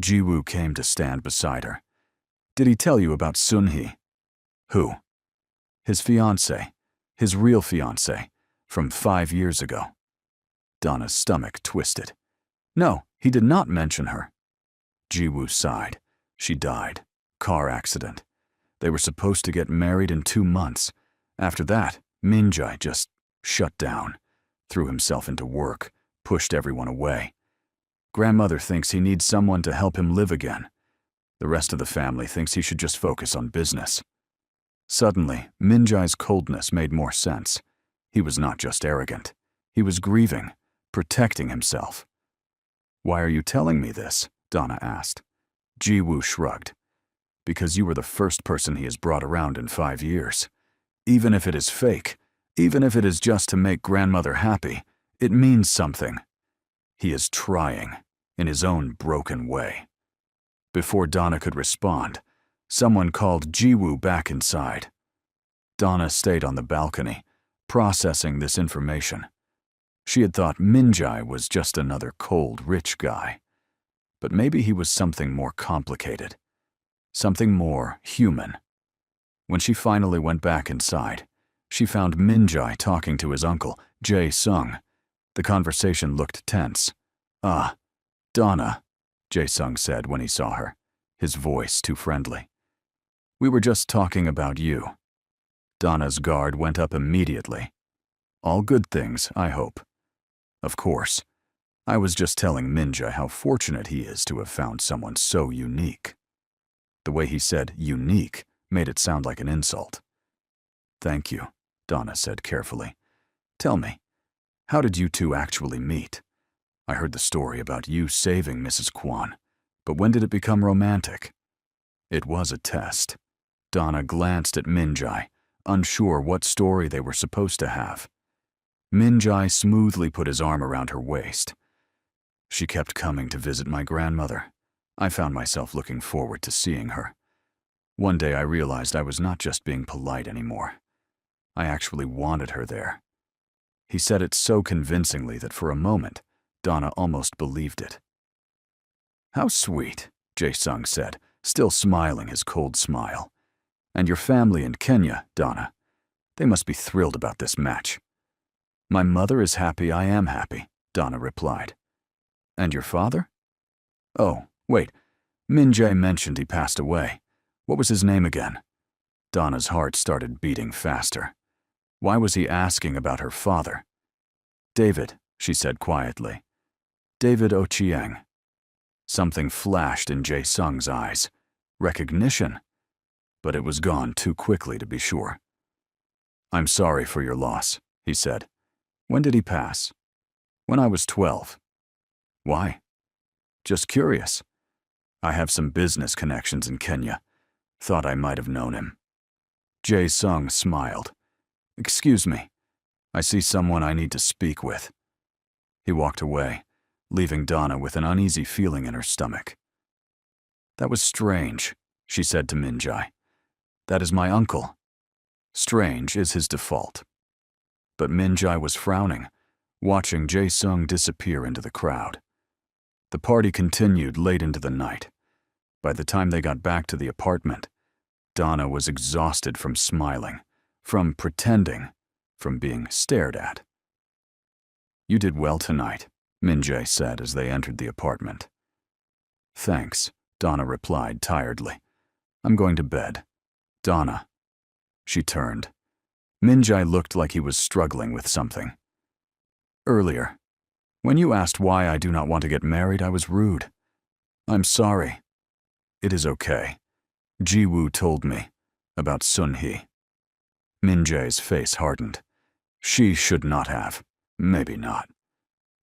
Jiwoo came to stand beside her. "Did he tell you about Sunhee?" "Who?" "His fiancée. His real fiancée. From 5 years ago." Donna's stomach twisted. "No, he did not mention her." Jiwoo sighed. "She died. Car accident. They were supposed to get married in 2 months. After that, Minjai just shut down, threw himself into work, pushed everyone away. Grandmother thinks he needs someone to help him live again. The rest of the family thinks he should just focus on business. Suddenly, Minjai's coldness made more sense. He was not just arrogant. He was grieving, protecting himself. "Why are you telling me this?" Donna asked. Ji-woo shrugged. "Because you were the first person he has brought around in 5 years. Even if it is fake, even if it is just to make grandmother happy, it means something. He is trying, in his own broken way." Before Donna could respond, someone called Ji-woo back inside. Donna stayed on the balcony, processing this information. She had thought Minjai was just another cold, rich guy. But maybe he was something more complicated, something more human. When she finally went back inside, she found Minjai talking to his uncle, Jae-sung. The conversation looked tense. "Ah, Donna," Jae-sung said when he saw her, his voice too friendly. "We were just talking about you." Donna's guard went up immediately. "All good things, I hope." "Of course. I was just telling Minjai how fortunate he is to have found someone so unique." The way he said unique made it sound like an insult. "Thank you," Donna said carefully. "Tell me, how did you two actually meet? I heard the story about you saving Mrs. Kwan, but when did it become romantic?" It was a test. Donna glanced at Minjai, unsure what story they were supposed to have. Minjai smoothly put his arm around her waist. "She kept coming to visit my grandmother. I found myself looking forward to seeing her. One day I realized I was not just being polite anymore. I actually wanted her there." He said it so convincingly that for a moment, Donna almost believed it. "How sweet," Jae-sung said, still smiling his cold smile. "And your family in Kenya, Donna. They must be thrilled about this match." "My mother is happy I am happy," Donna replied. "And your father?" "Oh, wait. Minjai mentioned he passed away. What was his name again?" Donna's heart started beating faster. Why was he asking about her father? "David," she said quietly. "David Ochieng." Something flashed in Jae-sung's eyes. Recognition. But it was gone too quickly to be sure. "I'm sorry for your loss," he said. "When did he pass?" "When I was 12. "Why?" "Just curious. I have some business connections in Kenya. Thought I might have known him." Jae-sung smiled. "Excuse me. I see someone I need to speak with." He walked away, leaving Donna with an uneasy feeling in her stomach. "That was strange," she said to Minjai. "That is my uncle." Strange is his default. But Minjai was frowning, watching Jae-sung disappear into the crowd. The party continued late into the night. By the time they got back to the apartment, Donna was exhausted from smiling, from pretending, from being stared at. "You did well tonight," Minjai said as they entered the apartment. "Thanks," Donna replied tiredly. "I'm going to bed." "Donna." She turned. Minjai looked like he was struggling with something. "Earlier, when you asked why I do not want to get married, I was rude. I'm sorry." "It is okay. Ji-woo told me about Sun-hee." Minjai's face hardened. "She should not have. Maybe not.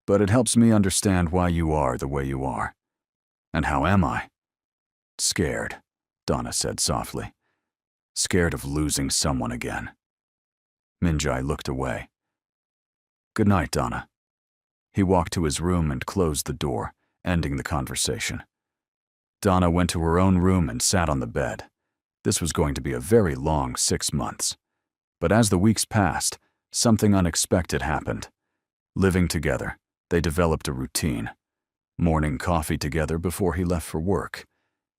But it helps me understand why you are the way you are." "And how am I?" "Scared," Donna said softly. "Scared of losing someone again." Minjai looked away. "Good night, Donna." He walked to his room and closed the door, ending the conversation. Donna went to her own room and sat on the bed. This was going to be a very long 6 months. But as the weeks passed, something unexpected happened. Living together, they developed a routine. Morning coffee together before he left for work.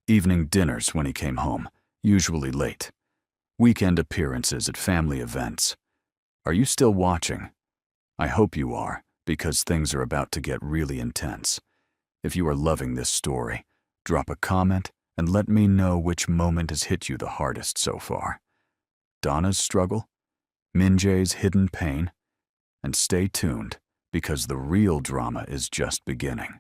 Evening dinners when he came home, usually late. Weekend appearances at family events. Are you still watching? I hope you are, because things are about to get really intense. If you are loving this story, drop a comment and let me know which moment has hit you the hardest so far. Donna's struggle? Minjae's hidden pain? And stay tuned, because the real drama is just beginning.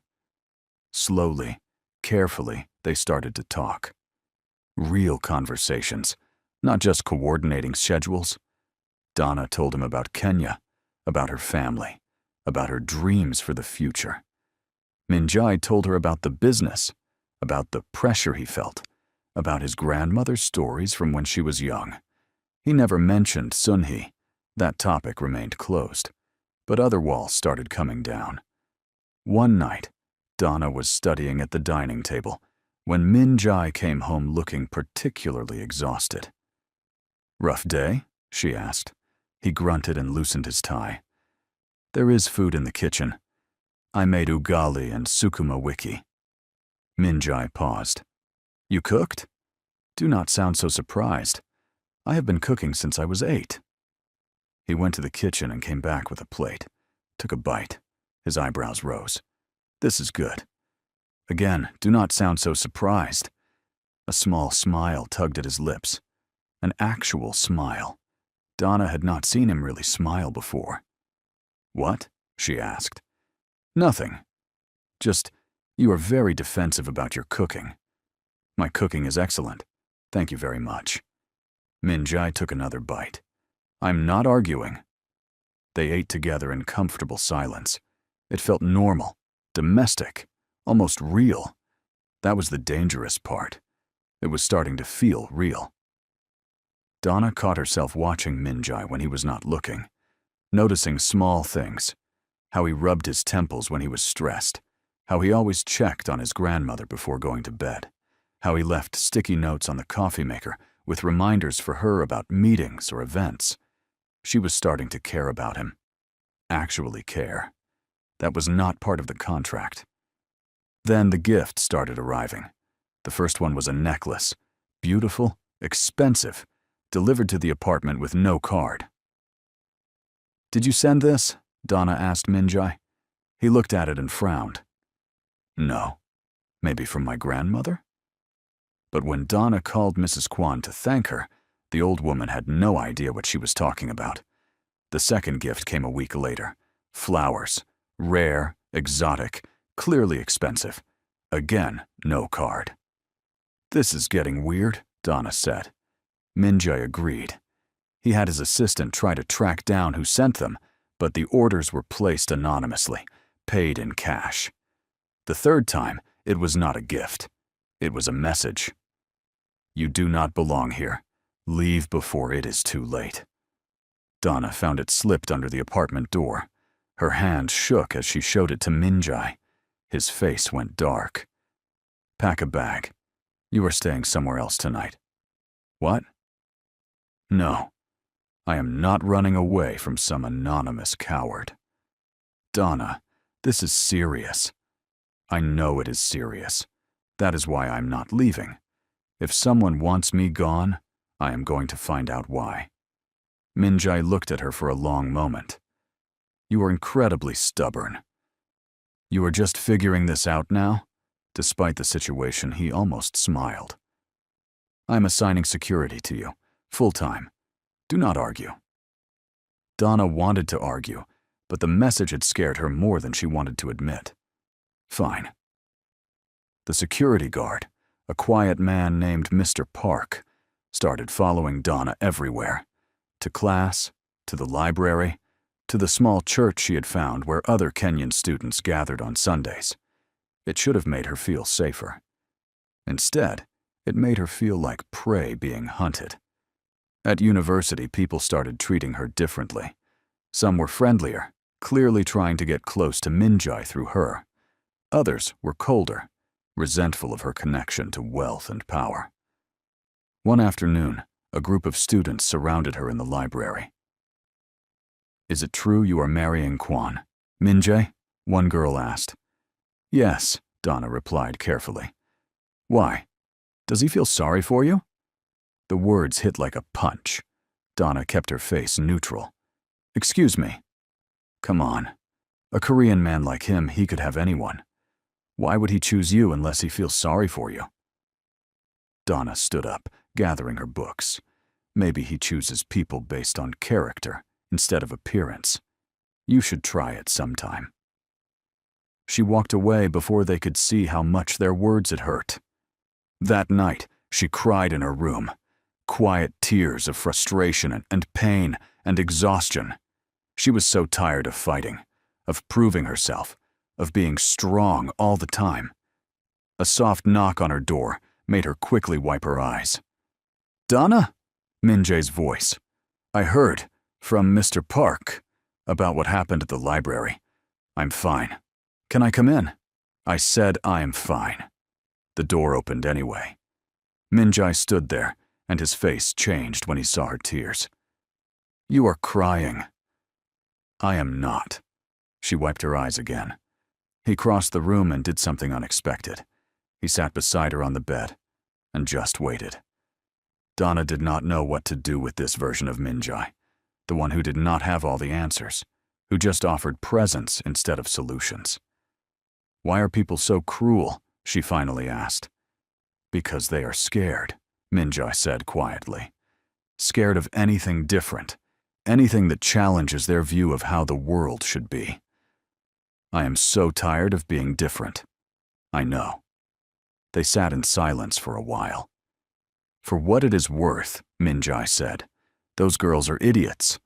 Slowly, carefully, they started to talk. Real conversations, not just coordinating schedules. Donna told him about Kenya, about her family, about her dreams for the future. Minjai told her about the business, about the pressure he felt, about his grandmother's stories from when she was young. He never mentioned Sunhee. That topic remained closed, but other walls started coming down. One night, Donna was studying at the dining table when Minjai came home looking particularly exhausted. "Rough day?" she asked. He grunted and loosened his tie. "There is food in the kitchen. I made ugali and sukuma wiki." Minjai paused. "You cooked? Do not sound so surprised. I have been cooking since I was 8. He went to the kitchen and came back with a plate, took a bite. His eyebrows rose. "This is good." Again, do not sound so surprised. A small smile tugged at his lips. An actual smile. Donna had not seen him really smile before. "What?" she asked. "Nothing. Just, you are very defensive about your cooking." "My cooking is excellent. Thank you very much." Minjai took another bite. "I'm not arguing." They ate together in comfortable silence. It felt normal, domestic, almost real. That was the dangerous part. It was starting to feel real. Donna caught herself watching Minjai when he was not looking, noticing small things, how he rubbed his temples when he was stressed, how he always checked on his grandmother before going to bed, how he left sticky notes on the coffee maker with reminders for her about meetings or events. She was starting to care about him. Actually care. That was not part of the contract. Then the gifts started arriving. The first one was a necklace. Beautiful, expensive, delivered to the apartment with no card. "Did you send this?" Donna asked Minjai. He looked at it and frowned. "No. Maybe from my grandmother?" But when Donna called Mrs. Kwan to thank her, the old woman had no idea what she was talking about. The second gift came a week later. Flowers. Rare, exotic, clearly expensive. Again, no card. "This is getting weird," Donna said. Minjai agreed. He had his assistant try to track down who sent them, but the orders were placed anonymously, paid in cash. The third time, it was not a gift. It was a message. "You do not belong here. Leave before it is too late." Donna found it slipped under the apartment door. Her hand shook as she showed it to Minjai. His face went dark. "Pack a bag. You are staying somewhere else tonight." "What?" "No. I am not running away from some anonymous coward." "Donna, this is serious." "I know it is serious. That is why I'm not leaving. If someone wants me gone, I am going to find out why." Minjai looked at her for a long moment. "You are incredibly stubborn. You are just figuring this out now?" Despite the situation, he almost smiled. "I'm assigning security to you, full-time. Do not argue." Donna wanted to argue, but the message had scared her more than she wanted to admit. "Fine." The security guard, a quiet man named Mr. Park, started following Donna everywhere. To class, to the library, to the small church she had found where other Kenyan students gathered on Sundays. It should have made her feel safer. Instead, it made her feel like prey being hunted. At university, people started treating her differently. Some were friendlier, clearly trying to get close to Minjai through her. Others were colder, resentful of her connection to wealth and power. One afternoon, a group of students surrounded her in the library. "Is it true you are marrying Kwan, Minjai?" one girl asked. "Yes," Donna replied carefully. "Why? Does he feel sorry for you?" The words hit like a punch. Donna kept her face neutral. "Excuse me." "Come on. A Korean man like him, he could have anyone. Why would he choose you unless he feels sorry for you?" Donna stood up, gathering her books. Maybe he chooses people based on character instead of appearance. You should try it sometime." She walked away before they could see how much their words had hurt. That night, she cried in her room, quiet tears of frustration and pain and exhaustion. She was so tired of fighting, of proving herself, of being strong all the time. A soft knock on her door made her quickly wipe her eyes. "Donna?" Min-jae's voice. "I heard, from Mr. Park, about what happened at the library. I'm fine. Can I come in?" I said I am fine. The door opened anyway. Min-jae stood there, and his face changed when he saw her tears. "You are crying." "I am not." She wiped her eyes again. He crossed the room and did something unexpected. He sat beside her on the bed and just waited. Donna did not know what to do with this version of Min-jae, the one who did not have all the answers, who just offered presents instead of solutions. "Why are people so cruel?" she finally asked. "Because they are scared," Min-jae said quietly. "Scared of anything different, anything that challenges their view of how the world should be. I am so tired of being different. I know." They sat in silence for a while. "For what it is worth," Min-jae said, "those girls are idiots.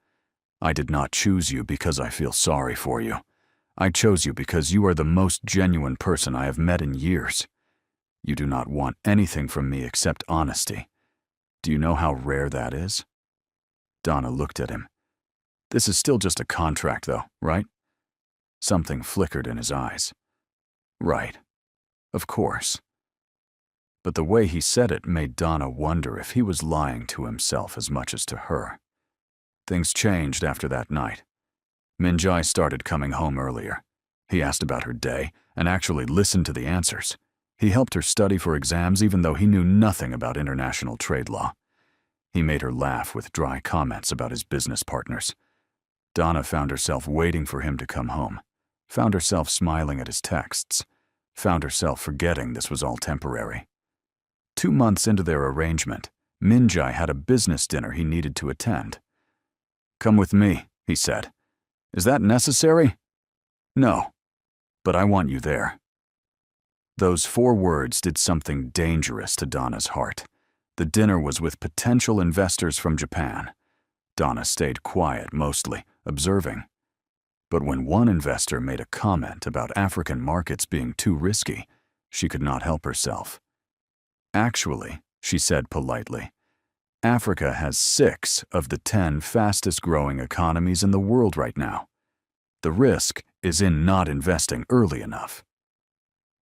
I did not choose you because I feel sorry for you. I chose you because you are the most genuine person I have met in years. You do not want anything from me except honesty. Do you know how rare that is?" Donna looked at him. "This is still just a contract, though, right?" Something flickered in his eyes. "Right. Of course." But the way he said it made Donna wonder if he was lying to himself as much as to her. Things changed after that night. Min-jae started coming home earlier. He asked about her day and actually listened to the answers. He helped her study for exams even though he knew nothing about international trade law. He made her laugh with dry comments about his business partners. Donna found herself waiting for him to come home, found herself smiling at his texts, found herself forgetting this was all temporary. 2 months into their arrangement, Min-jae had a business dinner he needed to attend. "Come with me," he said. "Is that necessary?" "No, but I want you there." Those 4 words did something dangerous to Donna's heart. The dinner was with potential investors from Japan. Donna stayed quiet mostly, observing. But when one investor made a comment about African markets being too risky, she could not help herself. "Actually," she said politely, "Africa has 6 of the 10 fastest-growing economies in the world right now. The risk is in not investing early enough."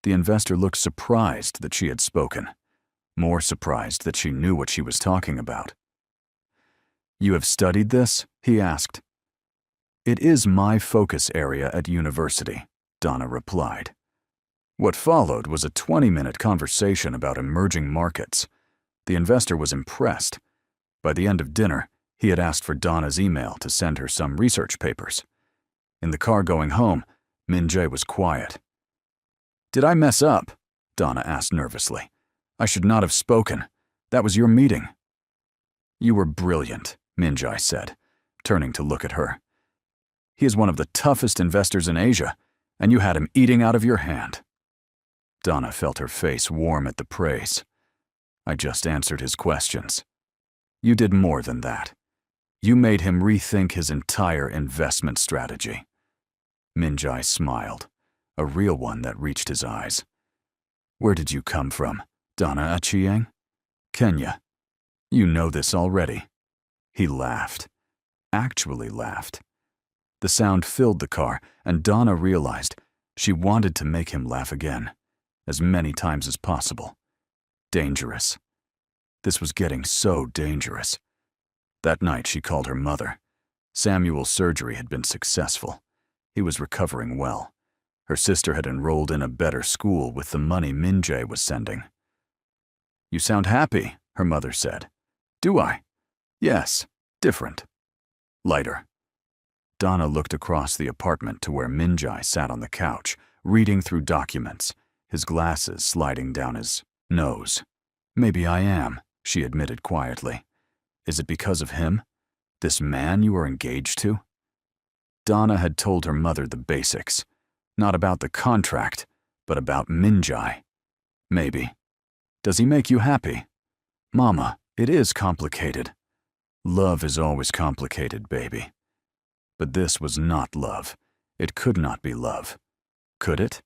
The investor looked surprised that she had spoken, more surprised that she knew what she was talking about. "You have studied this?" he asked. "It is my focus area at university," Donna replied. What followed was a 20-minute conversation about emerging markets. The investor was impressed. By the end of dinner, he had asked for Donna's email to send her some research papers. In the car going home, Min-jae was quiet. "Did I mess up?" Donna asked nervously. "I should not have spoken. That was your meeting." "You were brilliant," Min-jae said, turning to look at her. "He is one of the toughest investors in Asia, and you had him eating out of your hand." Donna felt her face warm at the praise. "I just answered his questions. You did more than that. You made him rethink his entire investment strategy." Min-jae smiled, a real one that reached his eyes. "Where did you come from, Donna Achieng?" "Kenya. You know this already." He laughed. Actually laughed. The sound filled the car, and Donna realized she wanted to make him laugh again, as many times as possible. Dangerous. This was getting so dangerous. That night she called her mother. Samuel's surgery had been successful. He was recovering well. Her sister had enrolled in a better school with the money Min-jae was sending. "You sound happy," her mother said. "Do I?" "Yes, different. Lighter." Donna looked across the apartment to where Min-jae sat on the couch, reading through documents, his glasses sliding down his nose. "Maybe I am," she admitted quietly. "Is it because of him? This man you are engaged to?" Donna had told her mother the basics. Not about the contract, but about Minjai. Maybe. Does he make you happy? Mama, it is complicated. Love is always complicated, baby. But this was not love. It could not be love. Could it?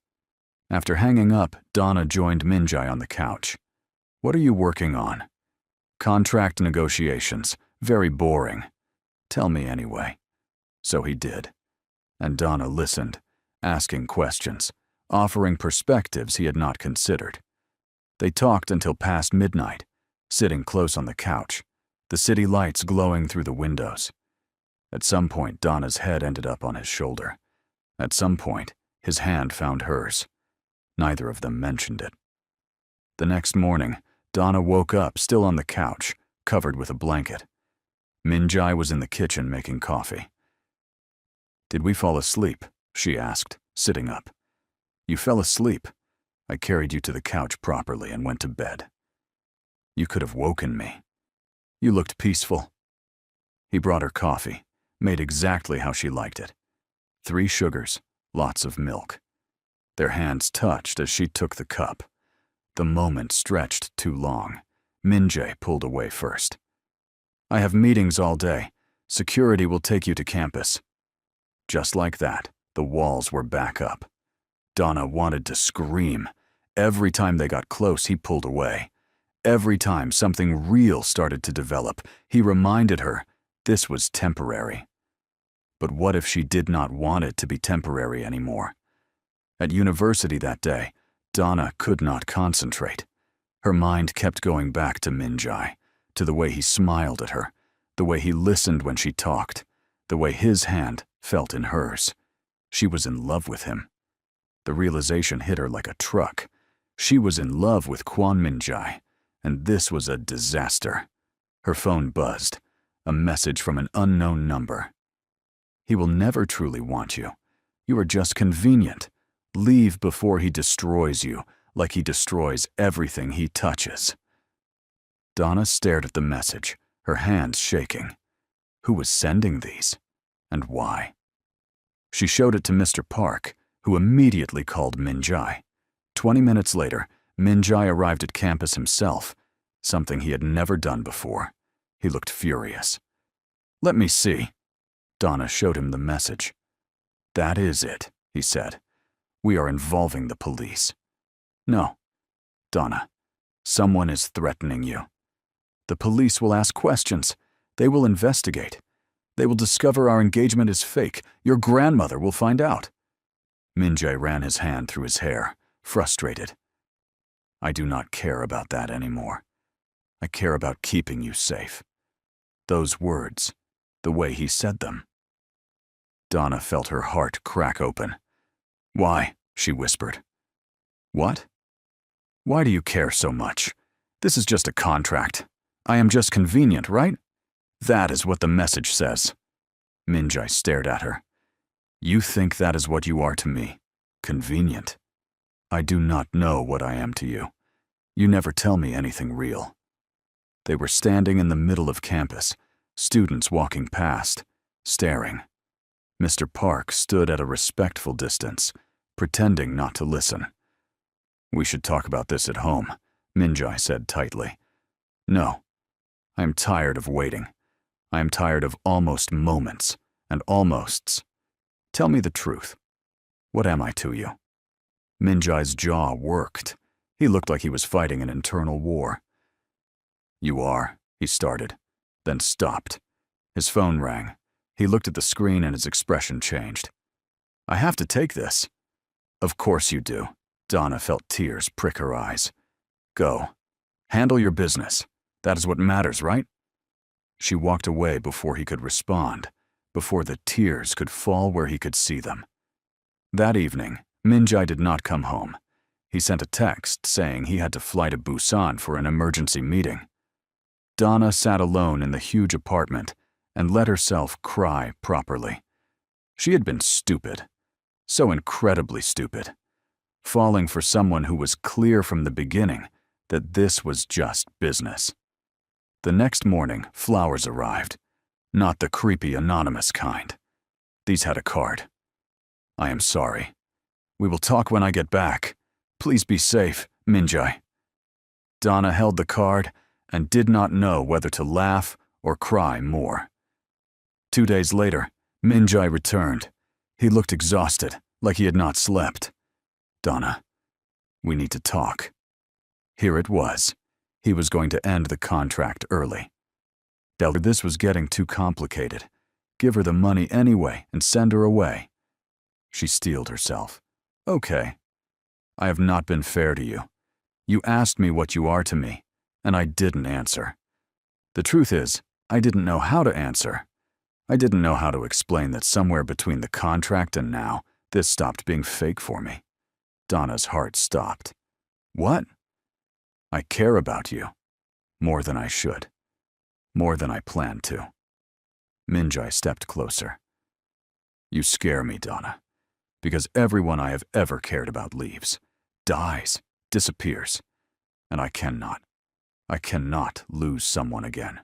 After hanging up, Donna joined Minjai on the couch. What are you working on? Contract negotiations. Very boring. Tell me anyway. So he did. And Donna listened, asking questions, offering perspectives he had not considered. They talked until past midnight, sitting close on the couch, the city lights glowing through the windows. At some point, Donna's head ended up on his shoulder. At some point, his hand found hers. Neither of them mentioned it. The next morning, Donna woke up still on the couch, covered with a blanket. Minjai was in the kitchen making coffee. Did we fall asleep? She asked, sitting up. You fell asleep. I carried you to the couch properly and went to bed. You could have woken me. You looked peaceful. He brought her coffee, made exactly how she liked it. 3 sugars, lots of milk. Their hands touched as she took the cup. The moment stretched too long. Minjai pulled away first. I have meetings all day. Security will take you to campus. Just like that, the walls were back up. Donna wanted to scream. Every time they got close, he pulled away. Every time something real started to develop, he reminded her this was temporary. But what if she did not want it to be temporary anymore? At university that day, Donna could not concentrate. Her mind kept going back to Minjai, to the way he smiled at her, the way he listened when she talked, the way his hand felt in hers. She was in love with him. The realization hit her like a truck. She was in love with Kwon Minjai, and this was a disaster. Her phone buzzed, a message from an unknown number. He will never truly want you. You are just convenient. Leave before he destroys you, like he destroys everything he touches. Donna stared at the message, her hands shaking. Who was sending these? And why? She showed it to Mr. Park, who immediately called Minjai. 20 minutes later, Minjai arrived at campus himself, something he had never done before. He looked furious. Let me see. Donna showed him the message. That is it, he said. We are involving the police. No. Donna, someone is threatening you. The police will ask questions. They will investigate. They will discover our engagement is fake. Your grandmother will find out. Minjai ran his hand through his hair, frustrated. I do not care about that anymore. I care about keeping you safe. Those words, the way he said them. Donna felt her heart crack open. Why? She whispered. What? Why do you care so much? This is just a contract. I am just convenient, right? That is what the message says. Minjai stared at her. You think that is what you are to me? Convenient. I do not know what I am to you. You never tell me anything real. They were standing in the middle of campus, students walking past, staring. Mr. Park stood at a respectful distance, pretending not to listen. We should talk about this at home, Minjai said tightly. No. I am tired of waiting. I am tired of almost moments and almosts. Tell me the truth. What am I to you? Minjai's jaw worked. He looked like he was fighting an internal war. You are, he started, then stopped. His phone rang. He looked at the screen and his expression changed. I have to take this. Of course you do. Donna felt tears prick her eyes. Go. Handle your business. That is what matters, right? She walked away before he could respond, before the tears could fall where he could see them. That evening, Minjai did not come home. He sent a text saying he had to fly to Busan for an emergency meeting. Donna sat alone in the huge apartment and let herself cry properly. She had been stupid, so incredibly stupid, falling for someone who was clear from the beginning that this was just business. The next morning, flowers arrived, not the creepy anonymous kind. These had a card. I am sorry. We will talk when I get back. Please be safe, Minjai. Donna held the card and did not know whether to laugh or cry more. 2 days later, Minjai returned. He looked exhausted, like he had not slept. Donna, we need to talk. Here it was. He was going to end the contract early. This was getting too complicated. Give her the money anyway and send her away. She steeled herself. Okay. I have not been fair to you. You asked me what you are to me, and I didn't answer. The truth is, I didn't know how to answer. I didn't know how to explain that somewhere between the contract and now, this stopped being fake for me. Donna's heart stopped. What? I care about you. More than I should. More than I planned to. Minjai stepped closer. You scare me, Donna, because everyone I have ever cared about leaves, dies, disappears, and I cannot lose someone again.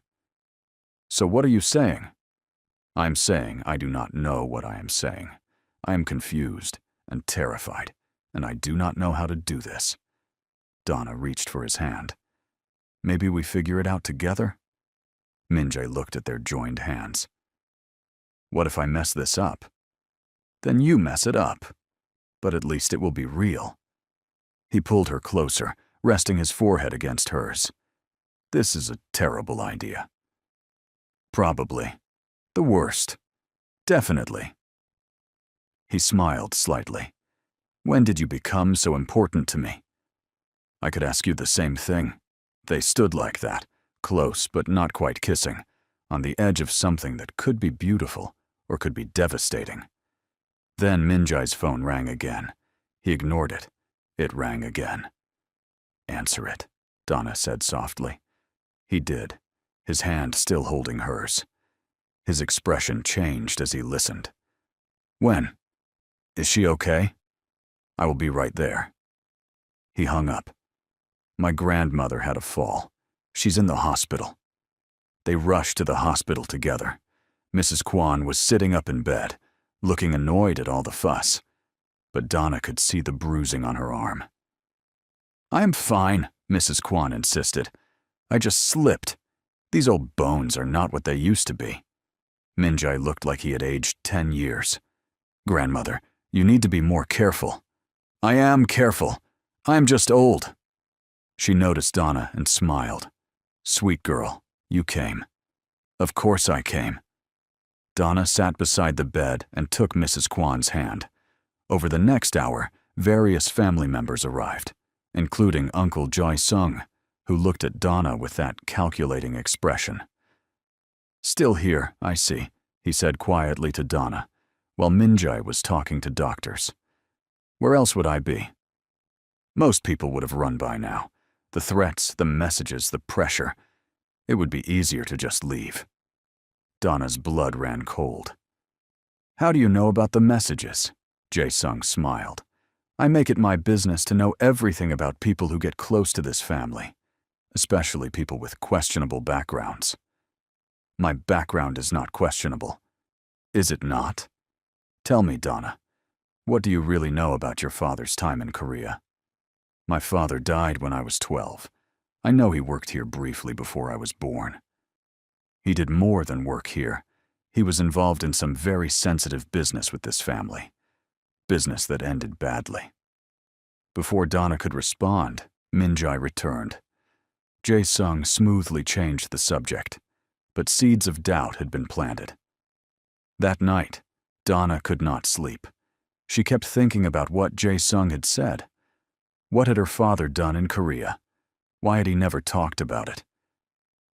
So what are you saying? I'm saying I do not know what I am saying. I am confused and terrified, and I do not know how to do this. Donna reached for his hand. Maybe we figure it out together? Minjai looked at their joined hands. What if I mess this up? Then you mess it up. But at least it will be real. He pulled her closer, resting his forehead against hers. This is a terrible idea. Probably. The worst. Definitely. He smiled slightly. When did you become so important to me? I could ask you the same thing. They stood like that, close but not quite kissing, on the edge of something that could be beautiful or could be devastating. Then Minjai's phone rang again. He ignored it. It rang again. Answer it, Donna said softly. He did, his hand still holding hers. His expression changed as he listened. When? Is she okay? I will be right there. He hung up. My grandmother had a fall. She's in the hospital. They rushed to the hospital together. Mrs. Kwan was sitting up in bed, looking annoyed at all the fuss, but Donna could see the bruising on her arm. I'm fine, Mrs. Kwan insisted. I just slipped. These old bones are not what they used to be. Minjai looked like he had aged 10 years. Grandmother, you need to be more careful. I am careful. I am just old. She noticed Donna and smiled. Sweet girl, you came. Of course I came. Donna sat beside the bed and took Mrs. Kwan's hand. Over the next hour, various family members arrived, including Uncle Jai Sung, who looked at Donna with that calculating expression. Still here, I see, he said quietly to Donna, while Minjai was talking to doctors. Where else would I be? Most people would have run by now. The threats, the messages, the pressure. It would be easier to just leave. Donna's blood ran cold. How do you know about the messages? Jae Sung smiled. I make it my business to know everything about people who get close to this family, especially people with questionable backgrounds. My background is not questionable. Is it not? Tell me, Donna, what do you really know about your father's time in Korea? My father died when I was 12. I know he worked here briefly before I was born. He did more than work here. He was involved in some very sensitive business with this family. Business that ended badly. Before Donna could respond, Minjai returned. Jae Sung smoothly changed the subject, but seeds of doubt had been planted. That night, Donna could not sleep. She kept thinking about what Jae Sung had said. What had her father done in Korea? Why had he never talked about it?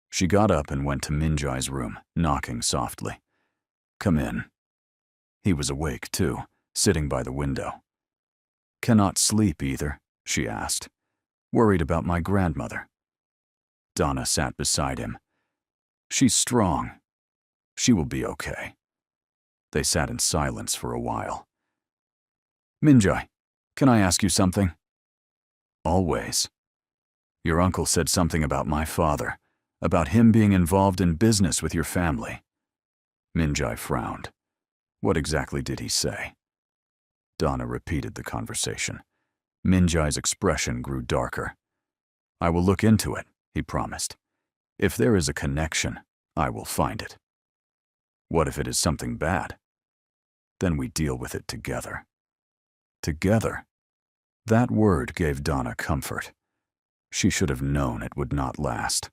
She got up and went to Minjai's room, knocking softly. Come in. He was awake, too, sitting by the window. Cannot sleep either, she asked. Worried about my grandmother. Donna sat beside him. She's strong. She will be okay. They sat in silence for a while. Minjai, can I ask you something? Always. Your uncle said something about my father, about him being involved in business with your family. Minjai frowned. What exactly did he say? Donna repeated the conversation. Minjai's expression grew darker. I will look into it, he promised. If there is a connection, I will find it. What if it is something bad? Then we deal with it together. Together? That word gave Donna comfort. She should have known it would not last.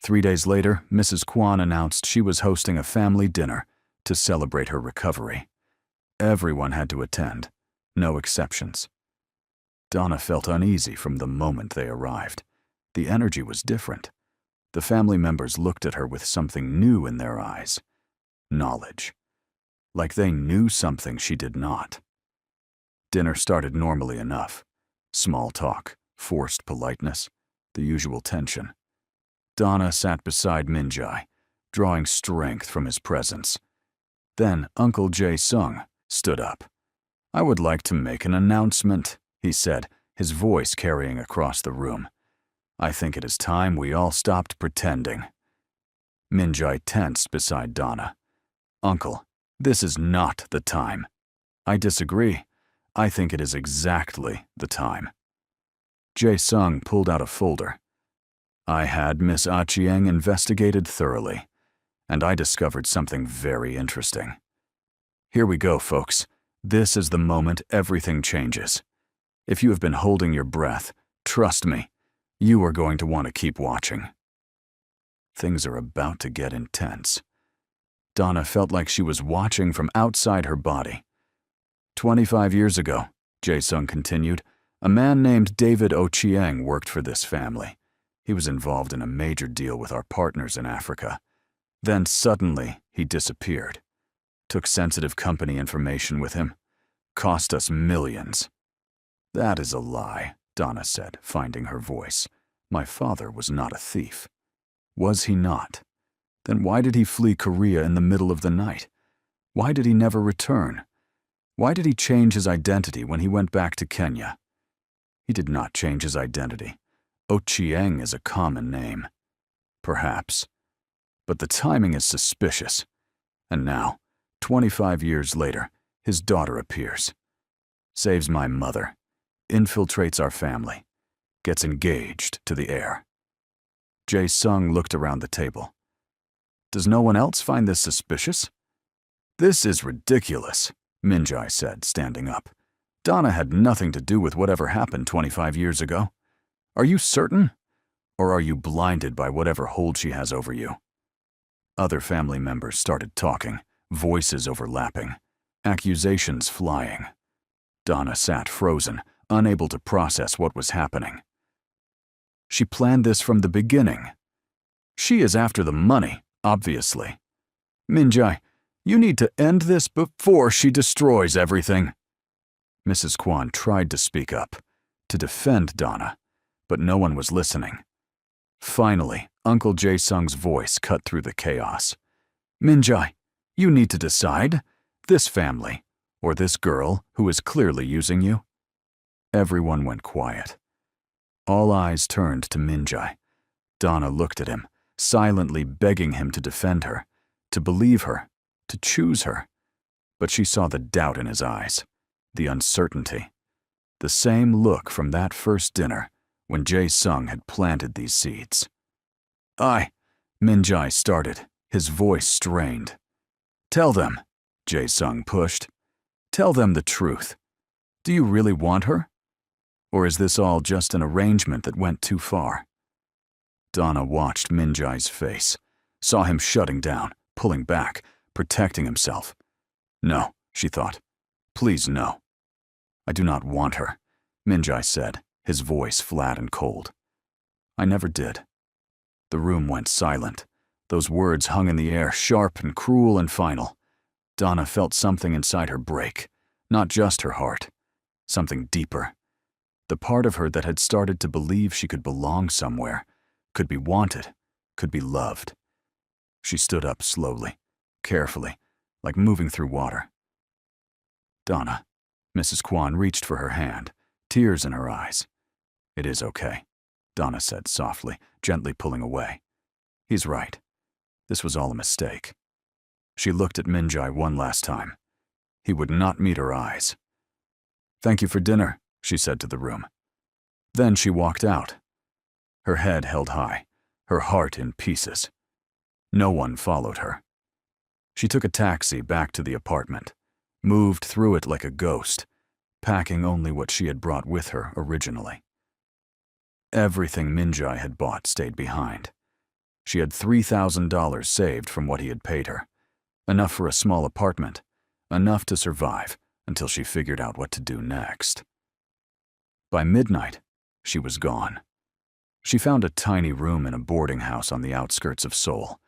3 days later, Mrs. Kwan announced she was hosting a family dinner to celebrate her recovery. Everyone had to attend, no exceptions. Donna felt uneasy from the moment they arrived. The energy was different. The family members looked at her with something new in their eyes. Knowledge. Like they knew something she did not. Dinner started normally enough. Small talk, forced politeness, the usual tension. Donna sat beside Minjai, drawing strength from his presence. Then Uncle Jae-sung stood up. I would like to make an announcement, he said, his voice carrying across the room. I think it is time we all stopped pretending. Minjai tensed beside Donna. Uncle, this is not the time. I disagree. I think it is exactly the time. Jae-sung pulled out a folder. I had Miss Ah-chieng investigated thoroughly, and I discovered something very interesting. Here we go, folks. This is the moment everything changes. If you have been holding your breath, trust me, you are going to want to keep watching. Things are about to get intense. Donna felt like she was watching from outside her body. 25 years ago, Jae-sung continued, a man named David Oh-chieng worked for this family. He was involved in a major deal with our partners in Africa. Then suddenly, he disappeared. Took sensitive company information with him. Cost us millions. That is a lie, Donna said, finding her voice. My father was not a thief. Was he not? Then why did he flee Korea in the middle of the night? Why did he never return? Why did he change his identity when he went back to Kenya? He did not change his identity. Oh-chieng is a common name. Perhaps. But the timing is suspicious. And now, 25 years later, his daughter appears. Saves my mother. Infiltrates our family. Gets engaged to the heir. Jae-sung looked around the table. Does no one else find this suspicious? This is ridiculous, Minjai said, standing up. Donna had nothing to do with whatever happened 25 years ago. Are you certain? Or are you blinded by whatever hold she has over you? Other family members started talking, voices overlapping, accusations flying. Donna sat frozen, unable to process what was happening. She planned this from the beginning. She is after the money, obviously. Minjai, you need to end this before she destroys everything. Mrs. Kwan tried to speak up, to defend Donna, but no one was listening. Finally, Uncle Jae-sung's voice cut through the chaos. Minjai, you need to decide. This family, or this girl who is clearly using you? Everyone went quiet. All eyes turned to Minjai. Donna looked at him, silently begging him to defend her, to believe her, to choose her. But she saw the doubt in his eyes, the uncertainty. The same look from that first dinner when Jae-sung had planted these seeds. Minjai started, his voice strained. Tell them, Jae-sung pushed. Tell them the truth. Do you really want her? Or is this all just an arrangement that went too far? Donna watched Minjai's face, saw him shutting down, pulling back, protecting himself. No, she thought. Please no. I do not want her, Minjai said, his voice flat and cold. I never did. The room went silent. Those words hung in the air, sharp and cruel and final. Donna felt something inside her break, not just her heart, something deeper. The part of her that had started to believe she could belong somewhere, could be wanted, could be loved. She stood up slowly, carefully, like moving through water. Donna, Mrs. Kwan reached for her hand, tears in her eyes. It is okay, Donna said softly, gently pulling away. He's right. This was all a mistake. She looked at Minjai one last time. He would not meet her eyes. "Thank you for dinner," she said to the room. Then she walked out. Her head held high, her heart in pieces. No one followed her. She took a taxi back to the apartment, moved through it like a ghost, packing only what she had brought with her originally. Everything Minjai had bought stayed behind. She had $3,000 saved from what he had paid her, enough for a small apartment, enough to survive until she figured out what to do next. By midnight, she was gone. She found a tiny room in a boarding house on the outskirts of Seoul,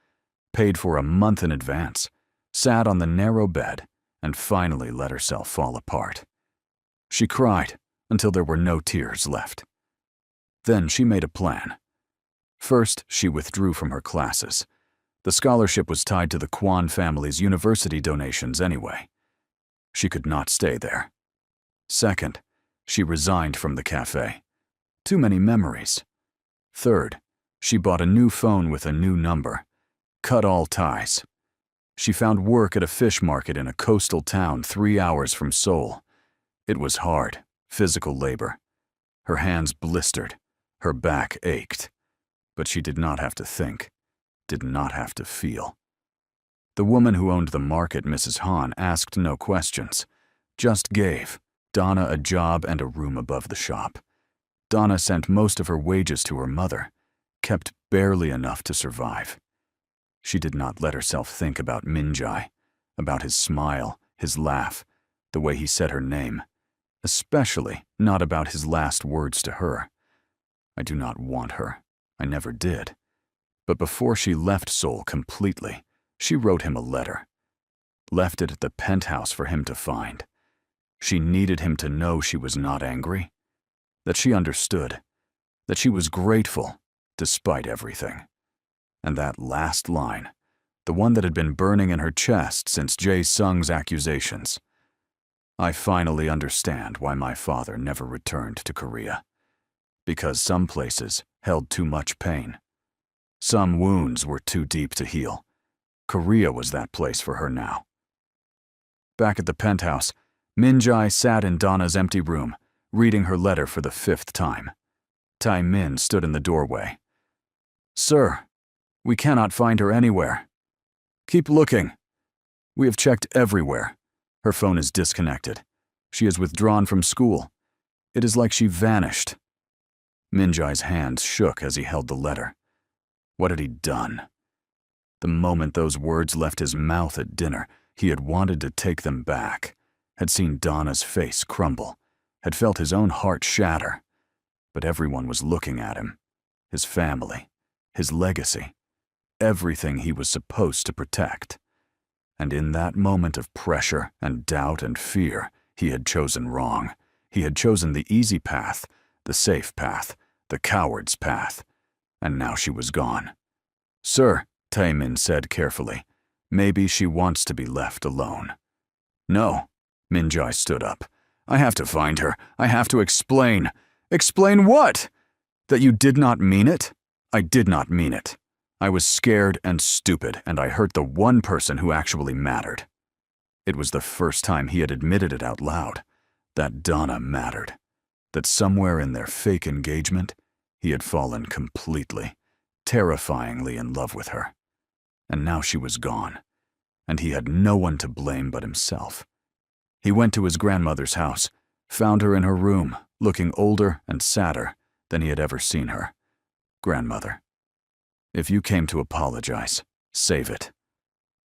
paid for a month in advance, sat on the narrow bed, and finally let herself fall apart. She cried until there were no tears left. Then she made a plan. First, she withdrew from her classes. The scholarship was tied to the Kwan family's university donations anyway. She could not stay there. Second, she resigned from the cafe. Too many memories. Third, she bought a new phone with a new number. Cut all ties. She found work at a fish market in a coastal town 3 hours from Seoul. It was hard, physical labor. Her hands blistered, her back ached. But she did not have to think, did not have to feel. The woman who owned the market, Mrs. Han, asked no questions, just gave Donna a job and a room above the shop. Donna sent most of her wages to her mother, kept barely enough to survive. She did not let herself think about Minjai, about his smile, his laugh, the way he said her name, especially not about his last words to her. I do not want her. I never did. But before she left Seoul completely, she wrote him a letter. Left it at the penthouse for him to find. She needed him to know she was not angry, that she understood, that she was grateful despite everything. And that last line, the one that had been burning in her chest since Jae Sung's accusations. I finally understand why my father never returned to Korea. Because some places held too much pain. Some wounds were too deep to heal. Korea was that place for her now. Back at the penthouse, Minjai sat in Donna's empty room, reading her letter for the 5th time. Tai Min stood in the doorway. "Sir, we cannot find her anywhere." "Keep looking." "We have checked everywhere. Her phone is disconnected. She is withdrawn from school. It is like she vanished." Minjai's hands shook as he held the letter. What had he done? The moment those words left his mouth at dinner, he had wanted to take them back, had seen Donna's face crumble, had felt his own heart shatter. But everyone was looking at him. His family, his legacy, everything he was supposed to protect. And in that moment of pressure and doubt and fear, he had chosen wrong. He had chosen the easy path, the safe path, the coward's path. And now she was gone. "Sir," Taemin said carefully, "maybe she wants to be left alone." "No," Minjai stood up. "I have to find her. I have to explain." "Explain what?" "That you did not mean it? I did not mean it. I was scared and stupid, and I hurt the one person who actually mattered." It was the first time he had admitted it out loud, that Donna mattered, that somewhere in their fake engagement, he had fallen completely, terrifyingly in love with her. And now she was gone, and he had no one to blame but himself. He went to his grandmother's house, found her in her room, looking older and sadder than he had ever seen her. "Grandmother, if you came to apologize, save it.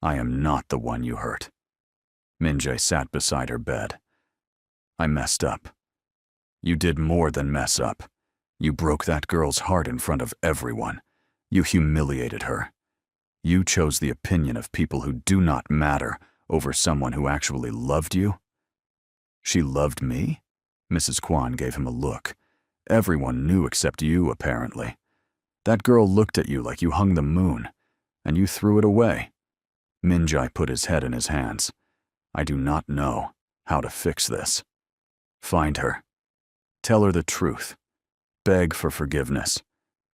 I am not the one you hurt." Minjai sat beside her bed. "I messed up." "You did more than mess up. You broke that girl's heart in front of everyone. You humiliated her. You chose the opinion of people who do not matter over someone who actually loved you." "She loved me?" Mrs. Kwan gave him a look. "Everyone knew except you, apparently. That girl looked at you like you hung the moon, and you threw it away." Minjai put his head in his hands. "I do not know how to fix this. Find her. Tell her the truth. Beg for forgiveness,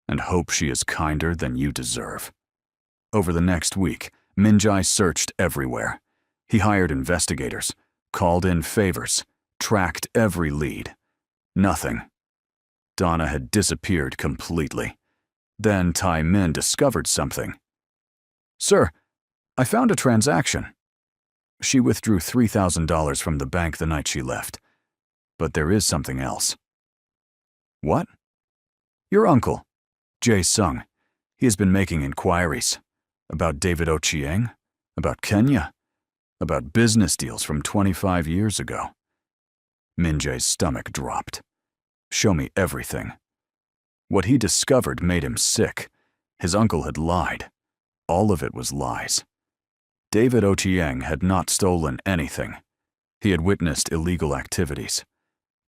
and hope she is kinder than you deserve." Over the next week, Minjai searched everywhere. He hired investigators, called in favors, tracked every lead. Nothing. Donna had disappeared completely. Then Tai Min discovered something. "Sir, I found a transaction." She withdrew $3,000 from the bank the night she left. But there is something else. "What?" "Your uncle, Jae Sung. He has been making inquiries. About David Ochieng, about Kenya, about business deals from 25 years ago." Minjae's stomach dropped. "Show me everything." What he discovered made him sick. His uncle had lied. All of it was lies. David Ochieng had not stolen anything. He had witnessed illegal activities.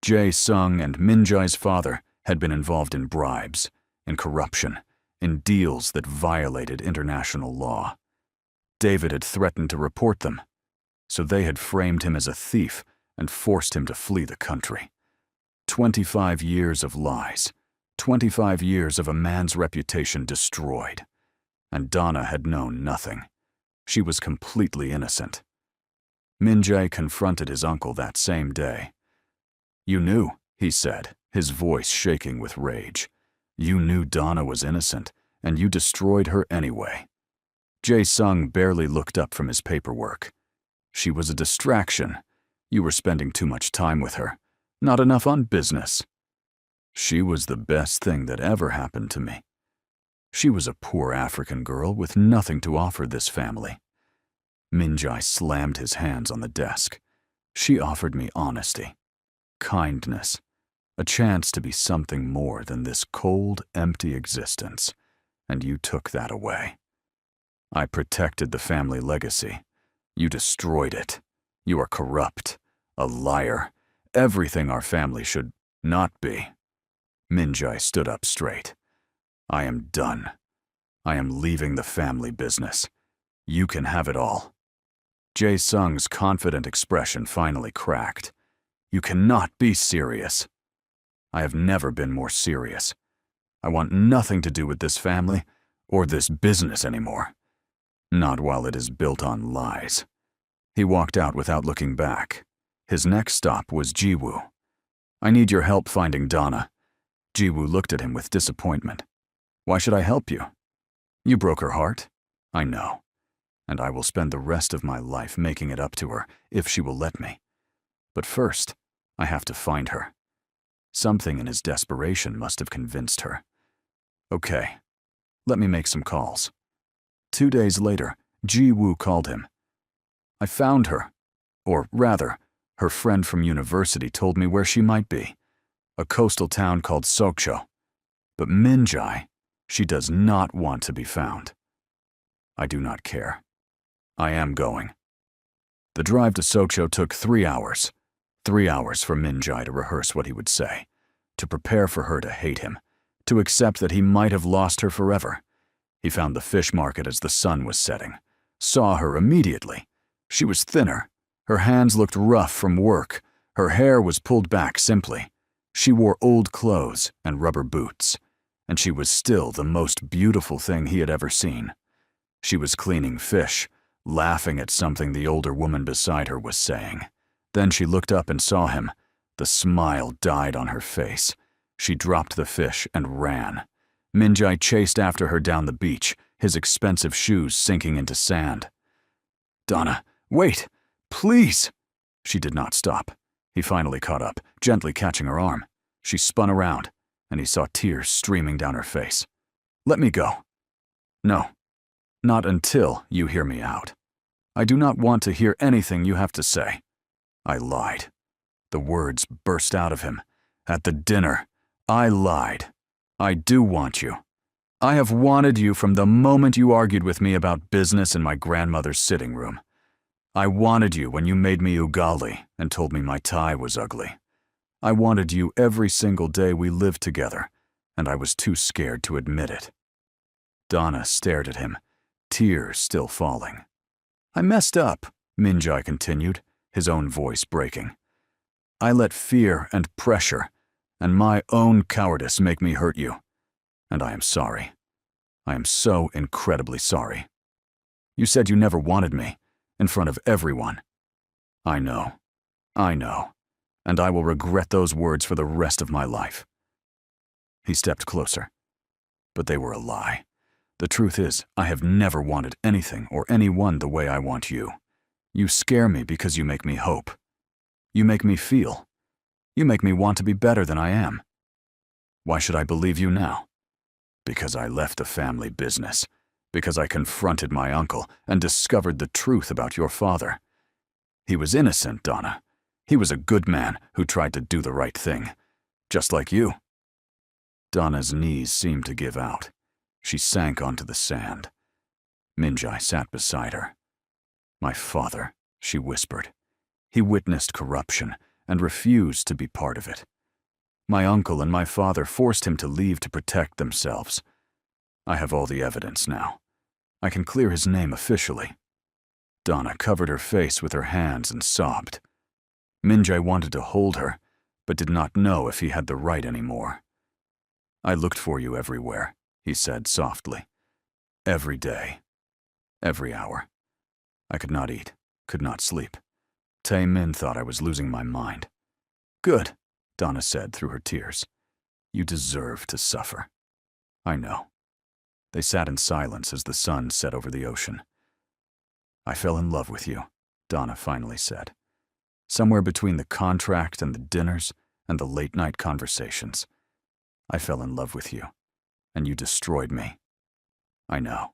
Jae Sung and Minjae's father had been involved in bribes, in corruption, in deals that violated international law. David had threatened to report them, so they had framed him as a thief and forced him to flee the country. 25 years of lies, 25 years of a man's reputation destroyed. And Donna had known nothing. She was completely innocent. Minjae confronted his uncle that same day. "You knew," he said, his voice shaking with rage. "You knew Donna was innocent, and you destroyed her anyway." Jae Sung barely looked up from his paperwork. "She was a distraction. You were spending too much time with her, not enough on business." "She was the best thing that ever happened to me. She was a poor African girl with nothing to offer this family." Minjae slammed his hands on the desk. "She offered me honesty, kindness, a chance to be something more than this cold, empty existence, and you took that away. I protected the family legacy. You destroyed it. You are corrupt, a liar, everything our family should not be." Minjae stood up straight. "I am done. I am leaving the family business. You can have it all." Jae Sung's confident expression finally cracked. "You cannot be serious." "I have never been more serious. I want nothing to do with this family or this business anymore. Not while it is built on lies." He walked out without looking back. His next stop was Jiwoo. "I need your help finding Donna." Jiwoo looked at him with disappointment. "Why should I help you?" "You broke her heart." "I know. And I will spend the rest of my life making it up to her, if she will let me. But first, I have to find her." Something in his desperation must have convinced her. "Okay, let me make some calls." 2 days later, Jiwoo called him. "I found her. Or rather, her friend from university told me where she might be. A coastal town called Sokcho. But Minjae, she does not want to be found. I do not care. I am going." The drive to Sokcho took 3 hours. 3 hours for Minjae to rehearse what he would say, to prepare for her to hate him, to accept that he might have lost her forever. He found the fish market as the sun was setting, saw her immediately. She was thinner. Her hands looked rough from work. Her hair was pulled back simply. She wore old clothes and rubber boots, and she was still the most beautiful thing he had ever seen. She was cleaning fish, laughing at something the older woman beside her was saying. Then she looked up and saw him. The smile died on her face. She dropped the fish and ran. Minjae chased after her down the beach, his expensive shoes sinking into sand. "Donna, wait! Please!" She did not stop. He finally caught up, gently catching her arm. She spun around, and he saw tears streaming down her face. "Let me go." "No. Not until you hear me out. I do not want to hear anything you have to say." I lied. The words burst out of him. "At the dinner, I lied. I do want you. I have wanted you from the moment you argued with me about business in my grandmother's sitting room. I wanted you when you made me ugali and told me my tie was ugly. I wanted you every single day we lived together, and I was too scared to admit it." Donna stared at him, tears still falling. "I messed up," Minjae continued, his own voice breaking. "I let fear and pressure and my own cowardice make me hurt you. And I am sorry. I am so incredibly sorry." You said you never wanted me, in front of everyone. I know, and I will regret those words for the rest of my life." He stepped closer. "But they were a lie. The truth is, I have never wanted anything or anyone the way I want you. You scare me because you make me hope. You make me feel. You make me want to be better than I am. Why should I believe you now? Because I left the family business. Because I confronted my uncle and discovered the truth about your father. He was innocent, Donna. He was a good man who tried to do the right thing. Just like you." Donna's knees seemed to give out. She sank onto the sand. Minjai sat beside her. "My father," she whispered. "He witnessed corruption and refused to be part of it. My uncle and my father forced him to leave to protect themselves. I have all the evidence now. I can clear his name officially." Donna covered her face with her hands and sobbed. Minjai wanted to hold her, but did not know if he had the right anymore. "I looked for you everywhere," he said softly. "Every day. Every hour. I could not eat, could not sleep. Tae Min thought I was losing my mind." "Good," Donna said through her tears. "You deserve to suffer." "I know." They sat in silence as the sun set over the ocean. "I fell in love with you," Donna finally said. "Somewhere between the contract and the dinners and the late-night conversations. I fell in love with you, and you destroyed me. I know.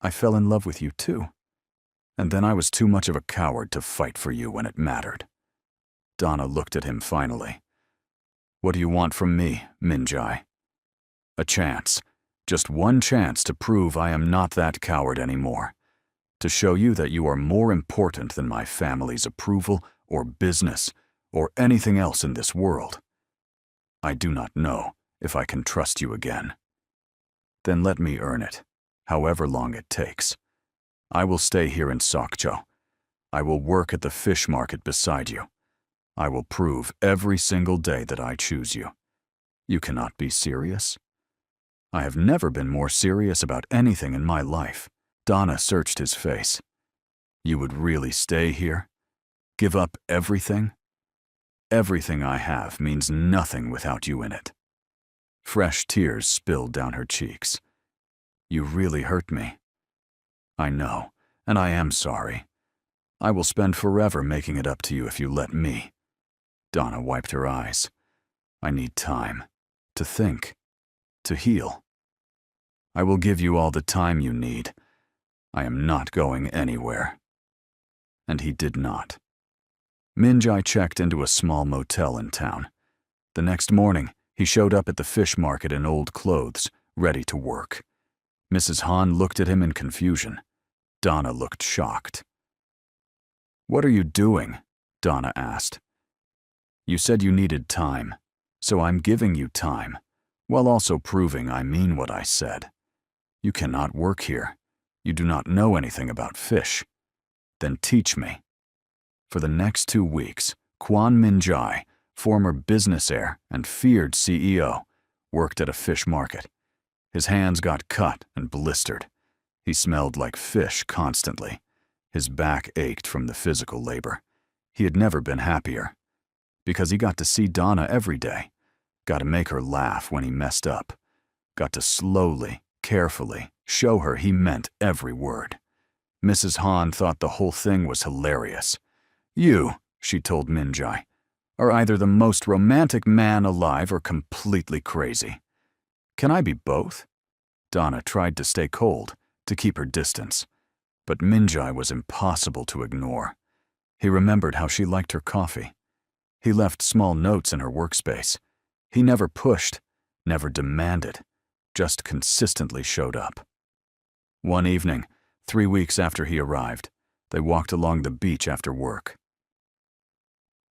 I fell in love with you too. And then I was too much of a coward to fight for you when it mattered." Donna looked at him finally. "What do you want from me, Minjai?" "A chance. Just one chance to prove I am not that coward anymore. To show you that you are more important than my family's approval or business or anything else in this world. I do not know if I can trust you again. Then let me earn it, however long it takes. I will stay here in Sokcho. I will work at the fish market beside you. I will prove every single day that I choose you. You cannot be serious?" "I have never been more serious about anything in my life." Donna searched his face. "You would really stay here? Give up everything? Everything I have means nothing without you in it." Fresh tears spilled down her cheeks. "You really hurt me." "I know, and I am sorry. I will spend forever making it up to you if you let me." Donna wiped her eyes. "I need time. To think. To heal. I will give you all the time you need. I am not going anywhere." And he did not. Minjai checked into a small motel in town. The next morning, he showed up at the fish market in old clothes, ready to work. Mrs. Han looked at him in confusion. Donna looked shocked. "What are you doing?" Donna asked. "You said you needed time, so I'm giving you time, while also proving I mean what I said. You cannot work here. You do not know anything about fish. Then teach me." For the next 2 weeks, Kwon Min-jae, former business heir and feared CEO, worked at a fish market. His hands got cut and blistered. He smelled like fish constantly. His back ached from the physical labor. He had never been happier. Because he got to see Donna every day. Got to make her laugh when he messed up. Got to slowly, carefully show her he meant every word. Mrs. Han thought the whole thing was hilarious. "You," she told Minjai, "are either the most romantic man alive or completely crazy. Can I be both?" Donna tried to stay cold, to keep her distance. But Minjai was impossible to ignore. He remembered how she liked her coffee. He left small notes in her workspace. He never pushed, never demanded, just consistently showed up. One evening, 3 weeks after he arrived, they walked along the beach after work.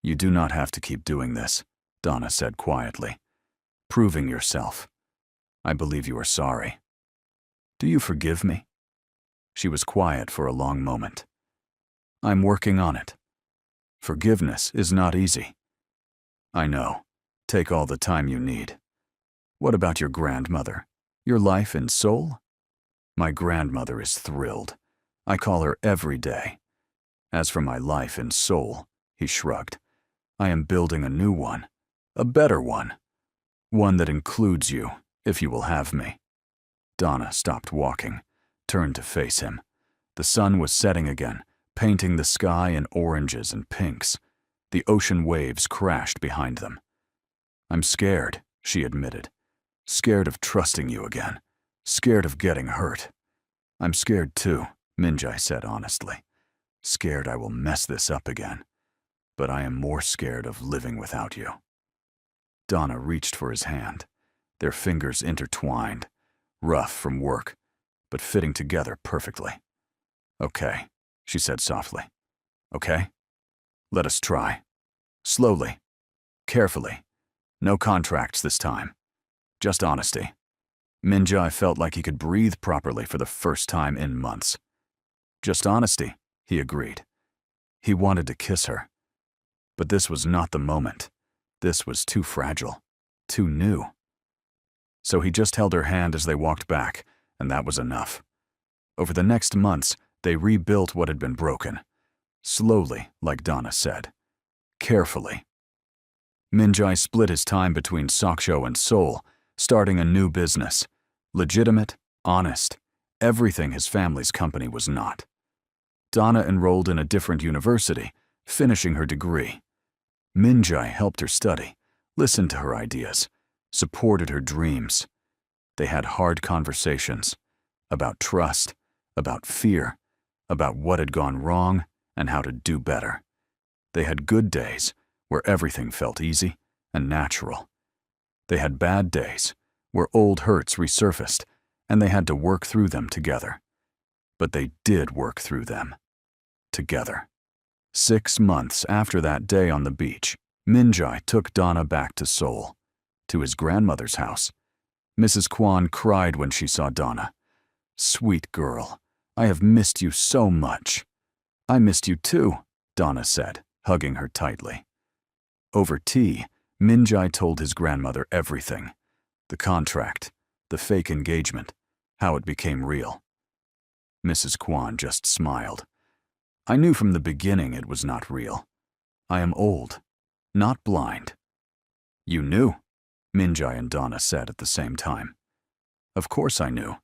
"You do not have to keep doing this," Donna said quietly. "Proving yourself. I believe you are sorry. Do you forgive me?" She was quiet for a long moment. "I'm working on it. Forgiveness is not easy." "I know. Take all the time you need. What about your grandmother? Your life in Seoul?" "My grandmother is thrilled. I call her every day. As for my life in Seoul, he shrugged, I am building a new one, a better one that includes you, if you will have me. Donna stopped walking, turned to face him. The sun was setting again, painting the sky in oranges and pinks. The ocean waves crashed behind them. I'm scared, she admitted. Scared of trusting you again. Scared of getting hurt. I'm scared too, Minjai said honestly. Scared I will mess this up again. But I am more scared of living without you. Donna reached for his hand. Their fingers intertwined, rough from work, but fitting together perfectly. Okay, she said softly. Okay? Let us try. Slowly. Carefully. No contracts this time. Just honesty. Minjai felt like he could breathe properly for the first time in months. Just honesty, he agreed. He wanted to kiss her. But this was not the moment. This was too fragile, too new. So he just held her hand as they walked back, and that was enough. Over the next months, they rebuilt what had been broken. Slowly, like Donna said. Carefully. Minjai split his time between Sokcho and Seoul, starting a new business. Legitimate, honest, everything his family's company was not. Donna enrolled in a different university, finishing her degree. Minjai helped her study, listened to her ideas, supported her dreams. They had hard conversations about trust, about fear, about what had gone wrong and how to do better. They had good days where everything felt easy and natural. They had bad days where old hurts resurfaced and they had to work through them together. But they did work through them. Together. 6 months after that day on the beach, Minjai took Donna back to Seoul, to his grandmother's house. Mrs. Kwan cried when she saw Donna. Sweet girl, I have missed you so much. I missed you too, Donna said, hugging her tightly. Over tea, Minjai told his grandmother everything. The contract, the fake engagement, how it became real. Mrs. Kwan just smiled. I knew from the beginning it was not real. I am old, not blind. You knew, Minjai and Donna said at the same time. Of course I knew,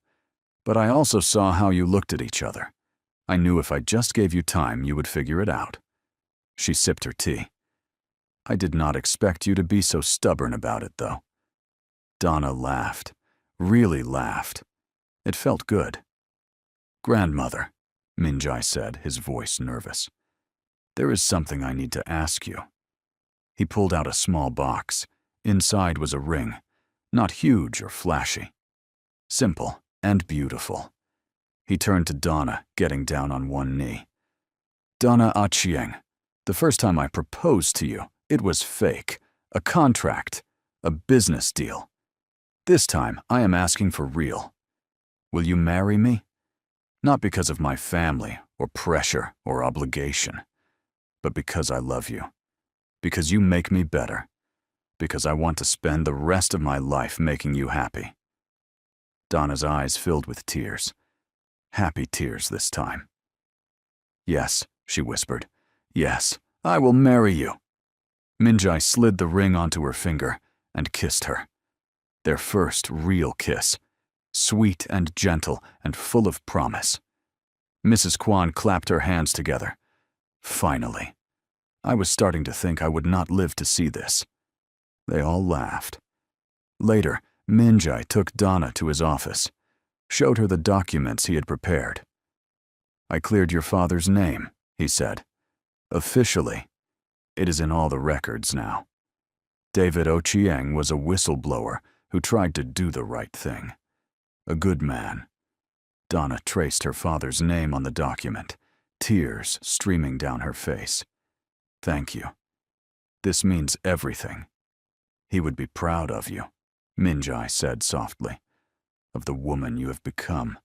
but I also saw how you looked at each other. I knew if I just gave you time, you would figure it out. She sipped her tea. I did not expect you to be so stubborn about it, though. Donna laughed, really laughed. It felt good. Grandmother, Minjai said, his voice nervous. There is something I need to ask you. He pulled out a small box. Inside was a ring, not huge or flashy. Simple and beautiful. He turned to Donna, getting down on one knee. Donna Achieng, the first time I proposed to you, it was fake, a contract, a business deal. This time, I am asking for real. Will you marry me? Not because of my family, or pressure, or obligation, but because I love you. Because you make me better. Because I want to spend the rest of my life making you happy. Donna's eyes filled with tears. Happy tears this time. Yes, she whispered. Yes, I will marry you. Minjai slid the ring onto her finger and kissed her. Their first real kiss. Sweet and gentle and full of promise. Mrs. Kwan clapped her hands together. Finally. I was starting to think I would not live to see this. They all laughed. Later, Minjai took Donna to his office, showed her the documents he had prepared. I cleared your father's name, he said. Officially. It is in all the records now. David Ochieng was a whistleblower who tried to do the right thing. A good man. Donna traced her father's name on the document, tears streaming down her face. Thank you. This means everything. He would be proud of you, Minjai said softly. Of the woman you have become,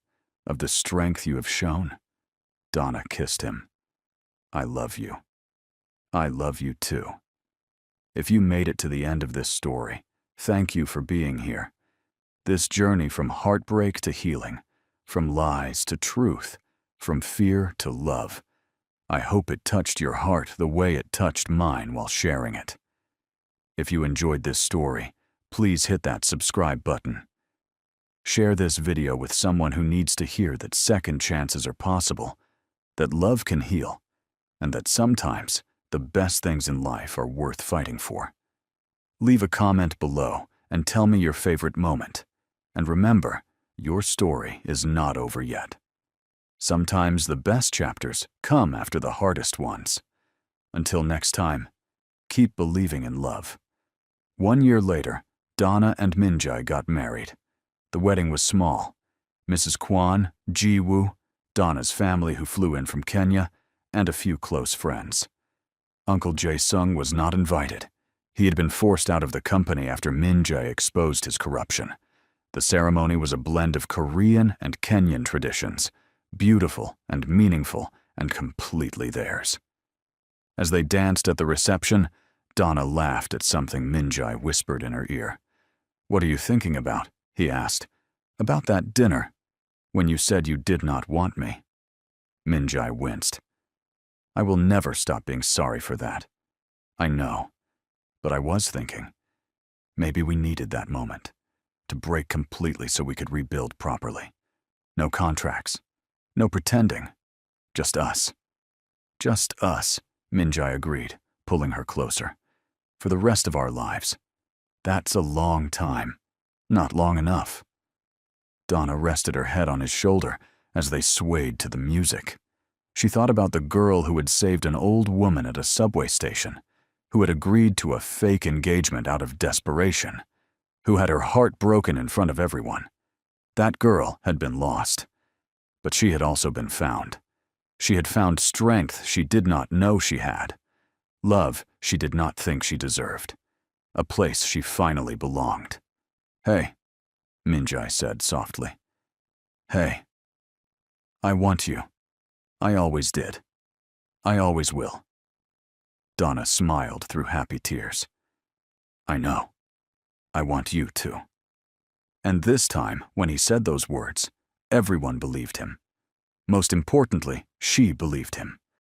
of the strength you have shown. Donna kissed him. I love you. I love you too. If you made it to the end of this story, thank you for being here. This journey from heartbreak to healing, from lies to truth, from fear to love. I hope it touched your heart the way it touched mine while sharing it. If you enjoyed this story, please hit that subscribe button. Share this video with someone who needs to hear that second chances are possible, that love can heal, and that sometimes the best things in life are worth fighting for. Leave a comment below and tell me your favorite moment. And remember, your story is not over yet. Sometimes the best chapters come after the hardest ones. Until next time, keep believing in love. 1 year later, Donna and Minjae got married. The wedding was small. Mrs. Kwan, Ji-woo, Donna's family who flew in from Kenya, and a few close friends. Uncle Jae-sung was not invited. He had been forced out of the company after Minjae exposed his corruption. The ceremony was a blend of Korean and Kenyan traditions, beautiful and meaningful and completely theirs. As they danced at the reception, Donna laughed at something Minjae whispered in her ear. "What are you thinking about?" he asked. "About that dinner, when you said you did not want me." Minjae winced. "I will never stop being sorry for that. I know, but I was thinking, maybe we needed that moment, to break completely so we could rebuild properly. No contracts. No pretending. Just us." "Just us," Minjae agreed, pulling her closer. "For the rest of our lives. That's a long time. Not long enough." Donna rested her head on his shoulder as they swayed to the music. She thought about the girl who had saved an old woman at a subway station, who had agreed to a fake engagement out of desperation, who had her heart broken in front of everyone. That girl had been lost. But she had also been found. She had found strength she did not know she had. Love she did not think she deserved. A place she finally belonged. "Hey," Minjae said softly. "Hey. I want you. I always did. I always will." Donna smiled through happy tears. "I know. I want you too." And this time, when he said those words, everyone believed him. Most importantly, she believed him.